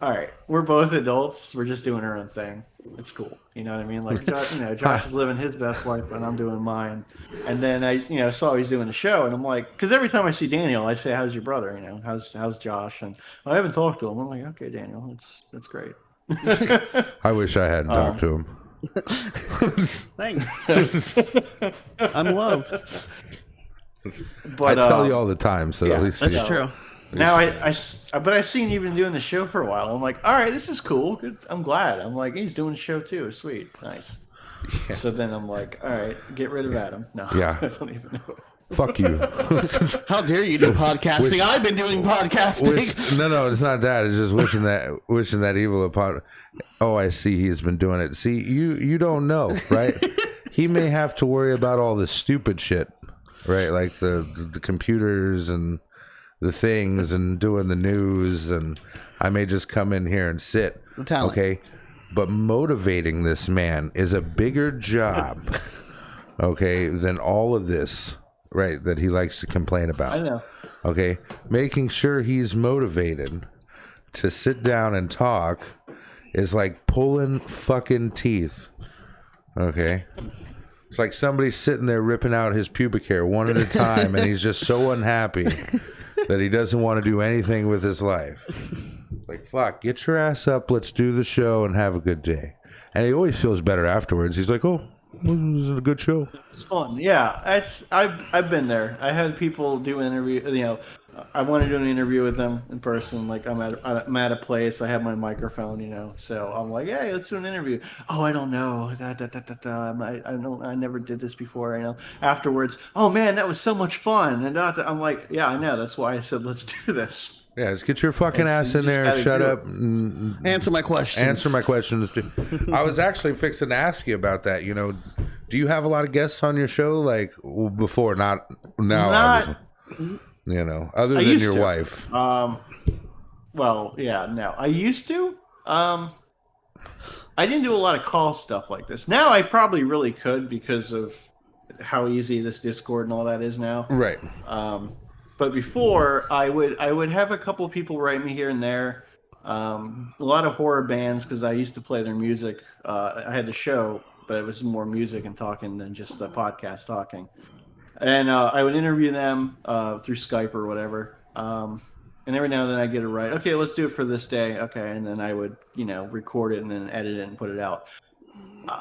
all right, we're both adults. We're just doing our own thing. It's cool. You know what I mean? Like, Josh is living his best life, and I'm doing mine. And then I saw he's doing the show, and I'm like, because every time I see Daniel, I say, "How's your brother? How's Josh?" And I haven't talked to him. I'm like, okay, Daniel, that's great. I wish I hadn't talked to him. Thanks. I'm loved. But I tell you all the time, so yeah, at least That's you, true. now but I seen you been doing the show for a while. I'm like, all right, this is cool. Good. I'm glad. I'm like, he's doing the show too. Sweet, nice. Yeah. So then I'm like, all right, get rid of Adam. No, Yeah. I don't even know. fuck you. How dare you do podcasting? Wish- I've been doing podcasting. No, it's not that. It's just wishing that evil upon. Oh, I see. He's been doing it. See, you don't know, right? He may have to worry about all the stupid shit, right? Like the computers and the things and doing the news, and I may just come in here and sit. The talent. Okay, but motivating this man is a bigger job, okay, than all of this, right? That he likes to complain about. I know. Okay, making sure he's motivated to sit down and talk is like pulling fucking teeth. Okay, it's like somebody sitting there ripping out his pubic hair one at a time, and he's just so unhappy that he doesn't want to do anything with his life. Like, fuck, get your ass up, let's do the show and have a good day. And he always feels better afterwards. He's like, oh, this is a good show. It's fun. Yeah, I've been there. I had people do interview. I want to do an interview with them in person. Like I'm at a place. I have my microphone. So I'm like, hey, let's do an interview. Oh, I don't know. I never did this before. Afterwards, oh man, that was so much fun. And I'm like, yeah, I know. That's why I said let's do this. Yeah, just get your fucking ass in there and shut up. And Answer my questions. answer my questions. I was actually fixing to ask you about that. Do you have a lot of guests on your show? Like before, not now. Not. Other than your wife. Well, yeah, no. I used to, I didn't do a lot of call stuff like this. Now I probably really could because of how easy this Discord and all that is now. Right. But before, I would have a couple people write me here and there. A lot of horror bands because I used to play their music. I had the show, but it was more music and talking than just a podcast talking. And I would interview them through Skype or whatever. And every now and then I get it right. Okay, let's do it for this day. Okay, and then I would, record it and then edit it and put it out.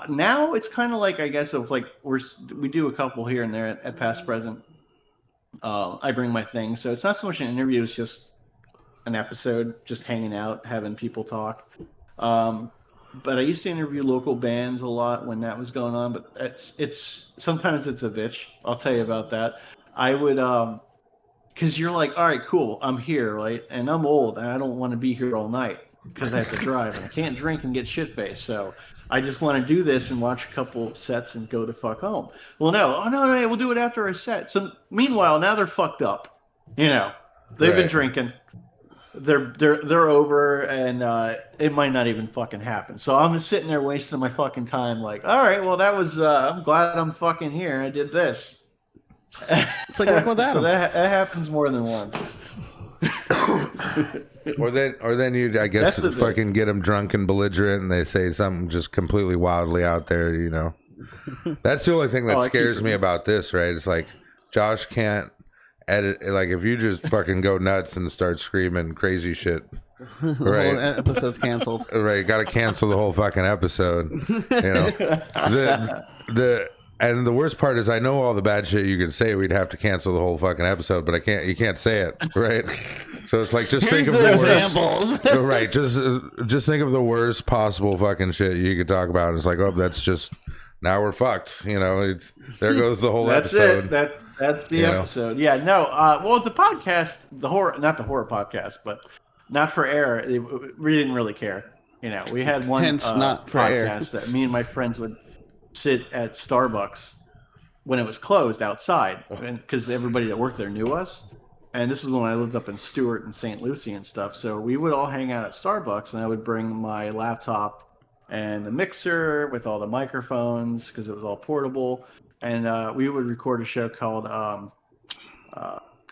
Now it's kind of like, I guess, of like we do a couple here and there at Past Present. I bring my thing, so it's not so much an interview; it's just an episode, just hanging out, having people talk. But I used to interview local bands a lot when that was going on. But it's sometimes it's a bitch. I'll tell you about that. I would because you're like, all right, cool, I'm here, right? And I'm old, and I don't want to be here all night because I have to drive, and I can't drink and get shit-faced. So I just want to do this and watch a couple sets and go the fuck home. Well, no, we'll do it after our set. So meanwhile, now they're fucked up. They've been drinking. They're over, and it might not even fucking happen. So I'm just sitting there wasting my fucking time. Like, all right, well, that was. I'm glad I'm fucking here. I did this. It's like working with Adam. So that happens more than once. Or then you, I guess, fucking get them drunk and belligerent, and they say something just completely wildly out there. That's the only thing that scares me about this, right? It's like Josh can't edit. Like if you just fucking go nuts and start screaming crazy shit, right? The whole episode's canceled. Right, got to cancel the whole fucking episode. And the worst part is I know all the bad shit you could say. We'd have to cancel the whole fucking episode, but you can't say it, right? So it's like just think of the worst. Right, just think of the worst possible fucking shit you could talk about. It's like, oh, that's just now we're fucked. There goes the whole episode. That's the episode. Yeah, no. Well, the podcast, not the horror podcast, but Not for Air. We didn't really care. We had one not for podcast that me and my friends would sit at Starbucks when it was closed outside, because everybody that worked there knew us. And this is when I lived up in Stewart and St. Lucie and stuff. So we would all hang out at Starbucks, and I would bring my laptop and the mixer with all the microphones because it was all portable. And we would record a show called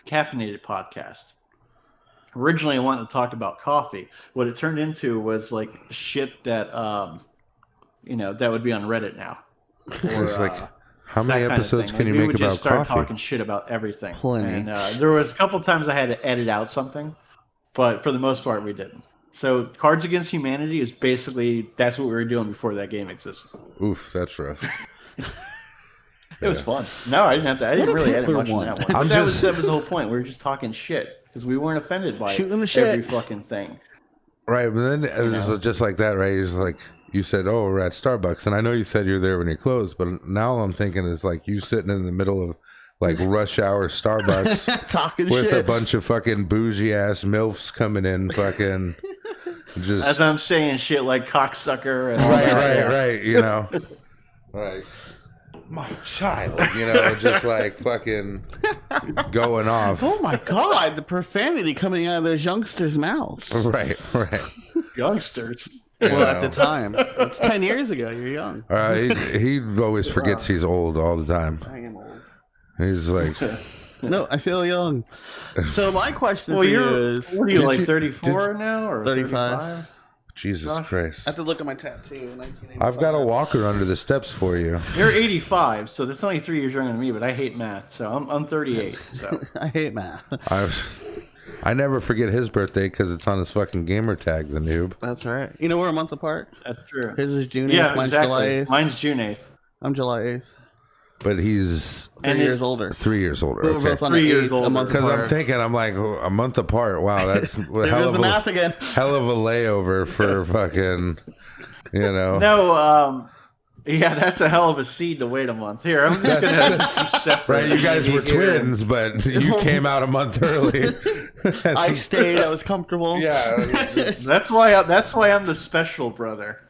Caffeinated Podcast. Originally, I wanted to talk about coffee. What it turned into was like shit that, that would be on Reddit now. Or, it's like, how many episodes can you make about coffee? We would just start talking shit about everything. Plenty. And there was a couple times I had to edit out something, but for the most part, we didn't. So Cards Against Humanity is basically, that's what we were doing before that game existed. Oof, that's rough. It was fun. No, I didn't really edit much on that one. But that was the whole point. We were just talking shit because we weren't offended by every fucking thing. Right, but then it was just like that, right? It was like, you said, oh, we're at Starbucks. And I know you said you're there when you closed, but now I'm thinking it's like you sitting in the middle of like rush hour Starbucks talking with shit. A bunch of fucking bougie ass MILFs coming in fucking just. As I'm saying shit like cocksucker and all that. Right. Like, my child, just like fucking going off. Oh my God, the profanity coming out of those youngsters' mouths. Right. Youngsters. Well, at the time. It's 10 years ago. You're young. He always forgets he's old all the time. I am old. He's like... No, I feel young. So my question for you is... What are you, like 34 now? Or 35? Jesus Christ. I have to look at my tattoo. I've got a walker under the steps for you. You're 85, so that's only 3 years younger than me, but I hate math, so I'm 38. So I hate math. I never forget his birthday because it's on his fucking gamer tag, the noob. That's right. We're a month apart. That's true. His is June 8th. Yeah, mine's exactly. July 8th. Mine's June 8th. I'm July 8th. But he's 3 years older. 3 years older. We're both on 3 years older. Because I'm thinking, I'm like, a month apart. Wow, that's hell of math again. Hell of a layover for fucking, No, yeah, that's a hell of a seed to wait a month. Here, I'm just gonna separate. Right, you guys were twins, but you came out a month early. I stayed. I was comfortable. Yeah, that's why I'm the special brother.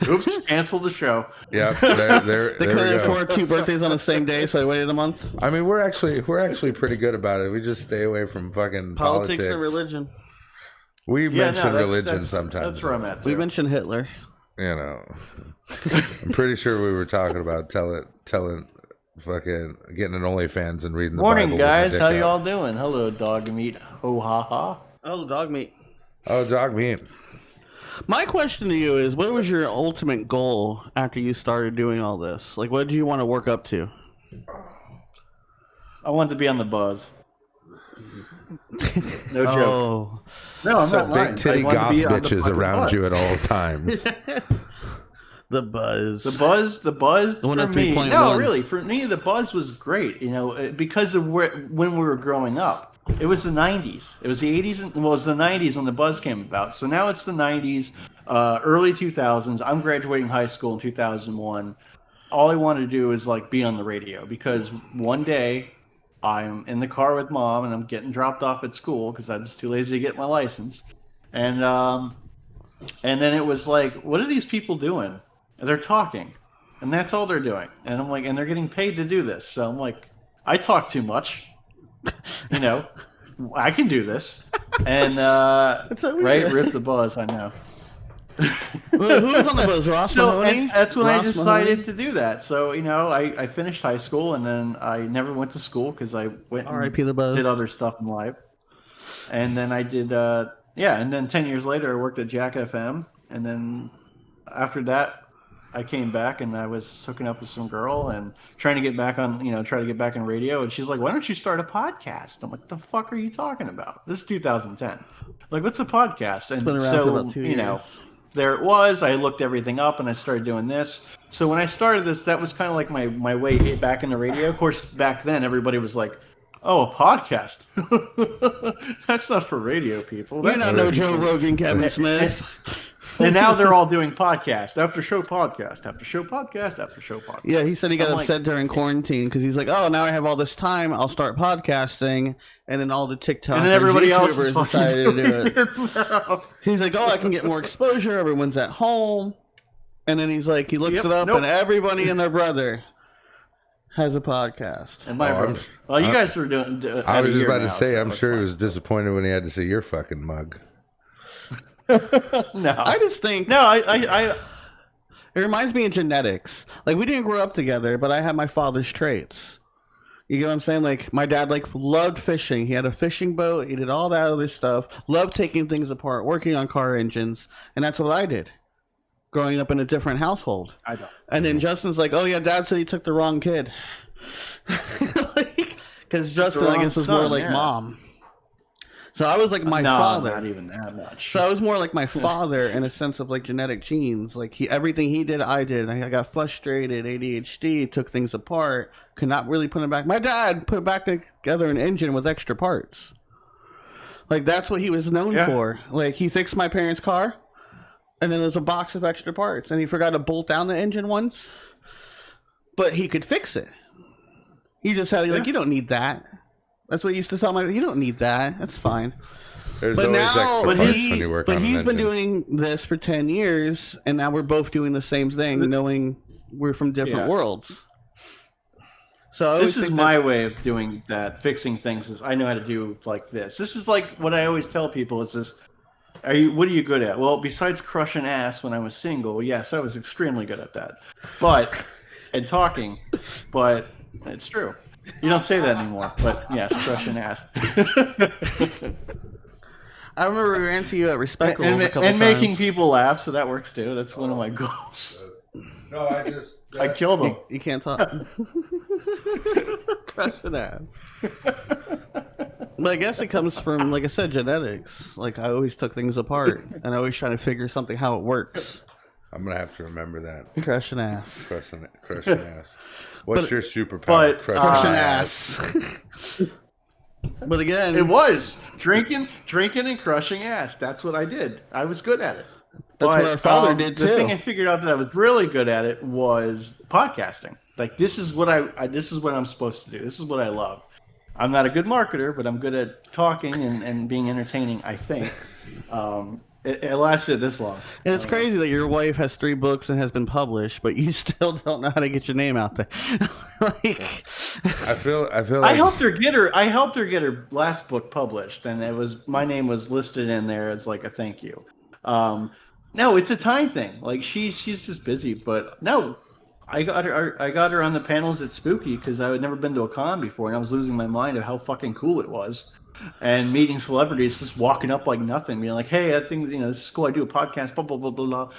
Oops, cancel the show. Yeah, there They couldn't afford 2 birthdays on the same day, so I waited a month. I mean, we're actually pretty good about it. We just stay away from fucking politics and religion. We mention religion that's, sometimes. That's where I'm at. We too. mentioned Hitler. You know, I'm pretty sure we were talking about telling, fucking getting an OnlyFans and reading the Morning, Bible. guys. With How my dick y'all out. doing? Hello, dog meat. Ho ha ha. Oh, dog meat. Oh, dog meat. My question to you is, what was your ultimate goal after you started doing all this? Like, what did you want to work up to? I wanted to be on the buzz. No joke. Oh, No, I'm So not lying. big titty I wanted to goth be on the bitches fucking around buzz. you at all times. the buzz. The buzz The one for at me. 3.1. No, really, for me, the buzz was great. You know, because of when we were growing up. It was the '90s. It was the '80s, and well, it was the '90s when the buzz came about. So now it's the '90s, early 2000s. I'm graduating high school in 2001. All I wanted to do is like be on the radio because one day I'm in the car with mom and I'm getting dropped off at school because I was too lazy to get my license, and then it was like, what are these people doing? They're talking, and that's all they're doing. And I'm like, and they're getting paid to do this. So I'm like, I talk too much, you know. I can do this, and so right, weird. rip the buzz. I know. Who was on the buzz? Ross Mahoney? And that's when I Ross decided Mahoney? to do that. So, you know, I finished high school and then I never went to school because I went and R.I.P. the buzz. did other stuff in life. And then I did, and then 10 years later I worked at Jack FM. And then after that, I came back and I was hooking up with some girl and trying to get back on, try to get back in radio. And she's like, why don't you start a podcast? I'm like, the fuck are you talking about? This is 2010. Like, what's a podcast? And Been around so, for about 2 years. there it was. I looked everything up and I started doing this. So when I started this, that was kind of like my way back in the radio. Of course, back then everybody was like, "Oh, a podcast? That's not for radio people." You That's don't know Joe Rogan, Kevin Smith. And now they're all doing podcast after show podcast after show podcast after show podcast. Yeah, he said he got I'm upset during quarantine because he's like, "Oh, now I have all this time. I'll start podcasting." And then all the TikTokers, And then everybody else is YouTubers decided to do it. fucking doing it. He's like, "Oh, I can get more exposure. Everyone's at home." And then he's like, he looks Yep, it up, nope. and everybody and their brother has a podcast. And my Oh, brother. Well, you guys were doing. I was just about to now, say, so I'm that's sure he fine. was disappointed when he had to see your fucking mug. No, I just think no, I it reminds me of genetics. Like, we didn't grow up together, but I had my father's traits. You get what I'm saying? Like, my dad loved fishing. He had a fishing boat. He did all that other stuff. Loved taking things apart, working on car engines, and that's what I did. Growing up in a different household. I don't. And then Justin's like, "Oh yeah, Dad said he took the wrong kid." Because Justin, I wrong guess, was more son, like yeah. Mom. So I was like my No, father. not even that much. So I was more like my father in a sense of like genetic genes. Like everything he did, I did. I got frustrated, ADHD, took things apart, could not really put them back. My dad put back together an engine with extra parts. Like, that's what he was known for. Like, he fixed my parents' car, and then there's a box of extra parts, and he forgot to bolt down the engine once, but he could fix it. He just had you don't need that. That's what he used to tell me. You don't need that. That's fine. There's But always now, extra but, parts when you work on an he's been engine. doing this for 10 years, and now we're both doing the same thing, knowing we're from different worlds. So I always This is think my way of doing that, fixing things. Is I know how to do like this. This is like what I always tell people. Is this? What are you good at? Well, besides crushing ass when I was single, yes, I was extremely good at that. And talking, but it's true. You don't say that anymore, but yes, crushing ass. I remember we ran to you at Respect Rules a couple and times. making people laugh, so that works too. That's one of my goals. No, I just. I killed them. You can't talk. Crush it out. But I guess it comes from, like I said, genetics. Like, I always took things apart, and I always try to figure something how it works. I'm gonna have to remember that. Crushing ass. Crushing ass. What's your superpower? but, Crushing ass. ass. But again, It was drinking, and crushing ass. That's what I did. I was good at it. That's what our father did, The too. thing I figured out that I was really good at it was podcasting. Like, this is what this is what I'm supposed to do. This is what I love. I'm not a good marketer, but I'm good at talking and being entertaining, I think. it lasted this long. And it's crazy that your wife has 3 books and has been published, but you still don't know how to get your name out there. Like, I feel like I helped her get her last book published, and my name was listed in there as like a thank you. No, it's a time thing. Like she's just busy, but no, I got her on the panels at Spooky because I had never been to a con before, and I was losing my mind of how fucking cool it was. And meeting celebrities, just walking up like nothing, being like, "Hey, I think this is cool. I do a podcast, blah blah blah blah blah."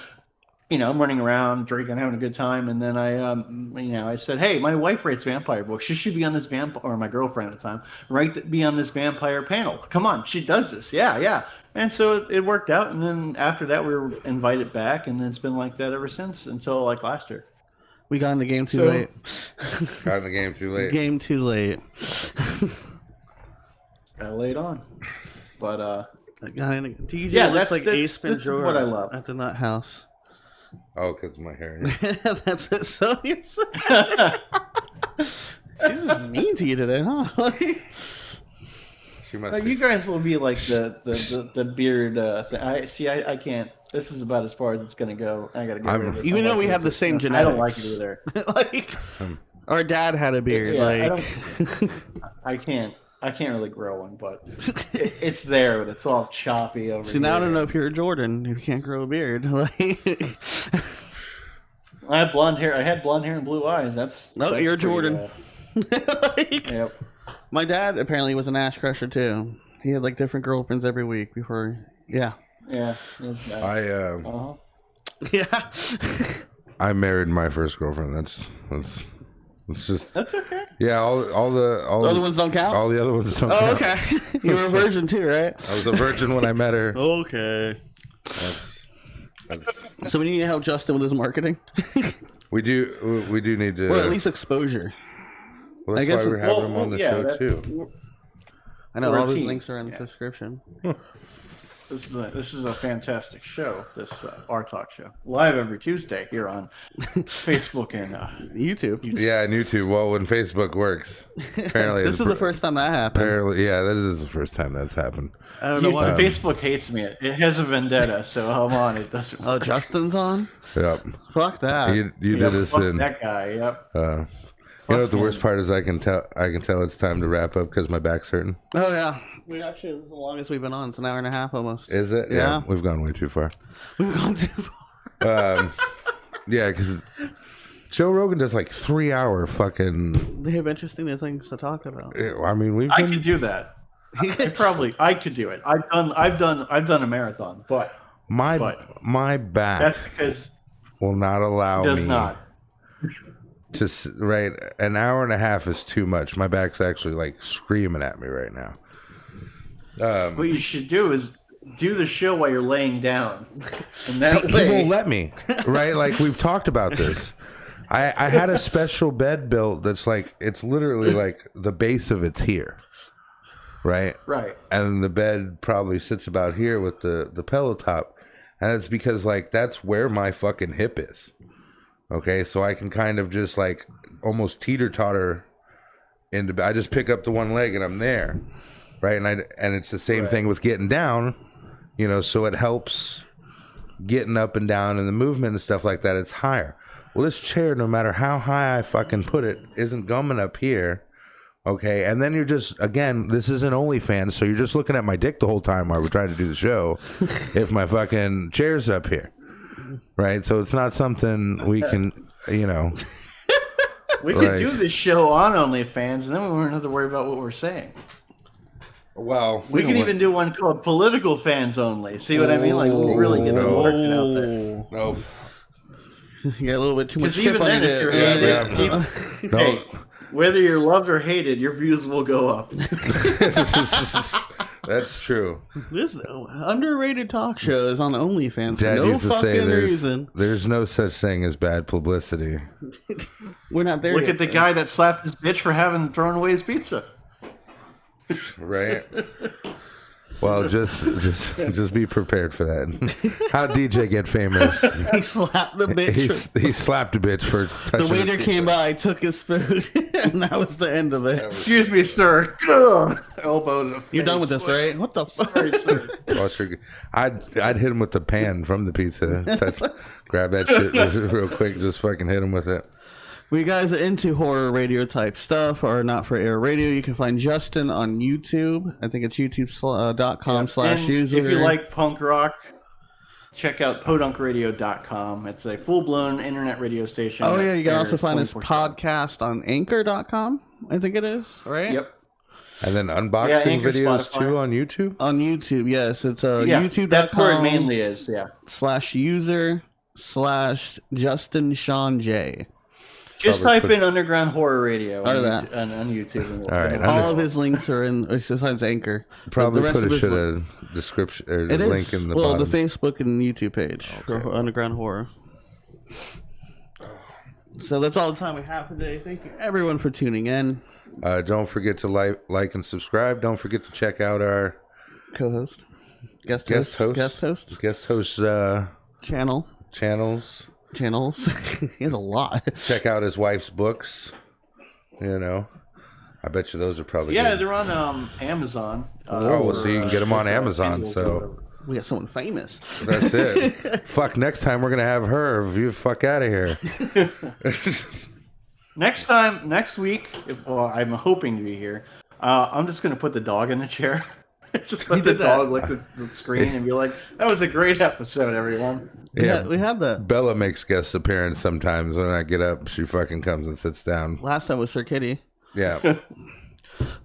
I'm running around, drinking, having a good time, and then I said, "Hey, my wife writes vampire books. She should be on this or my girlfriend at the time, be on this vampire panel. Come on, she does this. Yeah." And so it worked out, and then after that, we were invited back, and it's been like that ever since until like last year. we got in the game too late. Got in the game too late. Game too late. Got laid on, but DJ yeah, looks like Ace that's Ventura what I love. at the Nut House. Oh, because my hair. That's what Sonya said. She's just mean to you today, huh? She must be. You guys will be like the beard thing. I can't. This is about as far as it's gonna go. I gotta get rid of it. Even though we have the same genetics. I don't like it either. Like, our dad had a beard. Yeah, I can't really grow one, but it's there, but it's all choppy over. See, now I don't know if you're a Jordan. You can't grow a beard. Like, I had blonde hair. I had blonde hair and blue eyes. That's you're a Jordan. Like, yep. My dad apparently was an ash crusher too. He had like different girlfriends every week before. Yeah. Yeah. Yeah. I married my first girlfriend. That's just. That's okay. Yeah, all the other ones don't count. All the other ones don't. Oh, count. okay. You were a virgin too, right? I was a virgin when I met her. Okay. That's So we need to help Justin with his marketing. we do need to. Or at least exposure. Well, that's I guess why we're having him on the show too. I know We're all a those team. links are in the description. This is a fantastic show. This our talk show live every Tuesday here on Facebook and YouTube. Yeah, and YouTube. Well, when Facebook works, apparently This is the first time that happened. Apparently, yeah, that is the first time that's happened. I don't know why. Facebook hates me. It has a vendetta, so I'm on. It doesn't. Oh, Justin's on? Yep. Fuck that. You did this fuck in. that guy. Yep. You know what the worst part is? I can tell it's time to wrap up because my back's hurting. Oh yeah. We actually, this is the longest we've been on. It's an hour and a half almost. Is it? Yeah. We've gone way too far. We've gone too far. Yeah, because Joe Rogan does like 3-hour fucking. They have interesting things to talk about. I mean, I could do that. I could do it. I've done a marathon, but my back that's because will not allow does me not. to right. An hour and a half is too much. My back's actually like screaming at me right now. What you should do is do the show while you're laying down, and See, that way he won't let me. Right? Like we've talked about this. I had a special bed built that's like it's literally like the base of it's here. Right? Right. And the bed probably sits about here with the pillow top. And it's because like that's where my fucking hip is. Okay, so I can kind of just like almost teeter-totter into I just pick up the one leg and I'm there. Right? And it's the same thing with getting down, so it helps getting up and down and the movement and stuff like that, it's higher. Well, this chair, no matter how high I fucking put it, isn't going up here. Okay, and then you're just, again, this isn't OnlyFans, so you're just looking at my dick the whole time while we're trying to do the show if my fucking chair's up here. Right? So it's not something we can, we could do this show on OnlyFans, and then we wouldn't have to worry about what we're saying. Well, we could even do one called Political Fans Only. See what I mean? Like, we'll really get the market out there. Nope. You got a little bit too much Even chip on then, if your you're dick. hated, hey, whether you're loved or hated, your views will go up. That's true. This underrated talk show is on OnlyFans for Dad no used to fucking say reason. there's no such thing as bad publicity. We're not there Look yet. at the guy that slapped his bitch for having thrown away his pizza. Right? Well, just be prepared for that. How'd DJ get famous? He slapped the bitch. He slapped a bitch for touching The waiter his came pizza. by, took his food, and that was the end of it. Excuse me, sir. Ugh. elbow to the face. You're done with this, right? What the fuck? Sorry, sir. I'd hit him with the pan from the pizza. Grab that shit real quick. Just fucking hit him with it. We guys are into horror radio type stuff or not for air radio. You can find Justin on YouTube. I think it's youtube.com/user. If you like punk rock, check out podunkradio.com. It's a full-blown internet radio station. Oh, yeah. You can also find his podcast on anchor.com, I think it is, right? Yep. And then unboxing videos Spotify. too on YouTube? On YouTube, yes. It's youtube.com. That's where it mainly is, yeah. /user/Justin Sean J. Just type in Underground Horror Radio on that. YouTube. All right. All of his links are in, besides Anchor. Probably The rest of his should have description or the link in the well, bottom. the Facebook and YouTube page for Underground Horror. So that's all the time we have today. Thank you, everyone, for tuning in. Don't forget to like and subscribe. Don't forget to check out our Co-host, guest host channels. He has a lot. Check out his wife's books. You know, I bet you those are probably good. They're on Amazon. Well, so you can get them on Amazon. So We got someone famous. that's it. Fuck, next time we're gonna have her. You fuck out of here. Next week, I'm hoping to be here. I'm just gonna put the dog in the chair. Just let the dog lick the screen and be like, "That was a great episode, everyone." Yeah, we had that. Bella makes guest appearance sometimes. When I get up, she fucking comes and sits down. Last time was Sir Kitty. Yeah.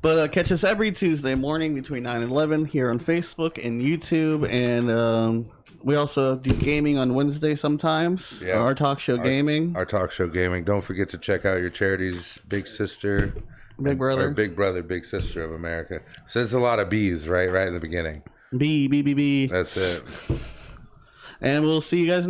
But catch us every Tuesday morning between 9 and 11 here on Facebook and YouTube. And we also do gaming on Wednesday sometimes. Yeah. Our talk show gaming. Our talk show gaming. Don't forget to check out your charities, Big Sister. Big Brother. Or Big Brother, Big Sister of America. So it's a lot of B's, right in the beginning. B. That's it. And we'll see you guys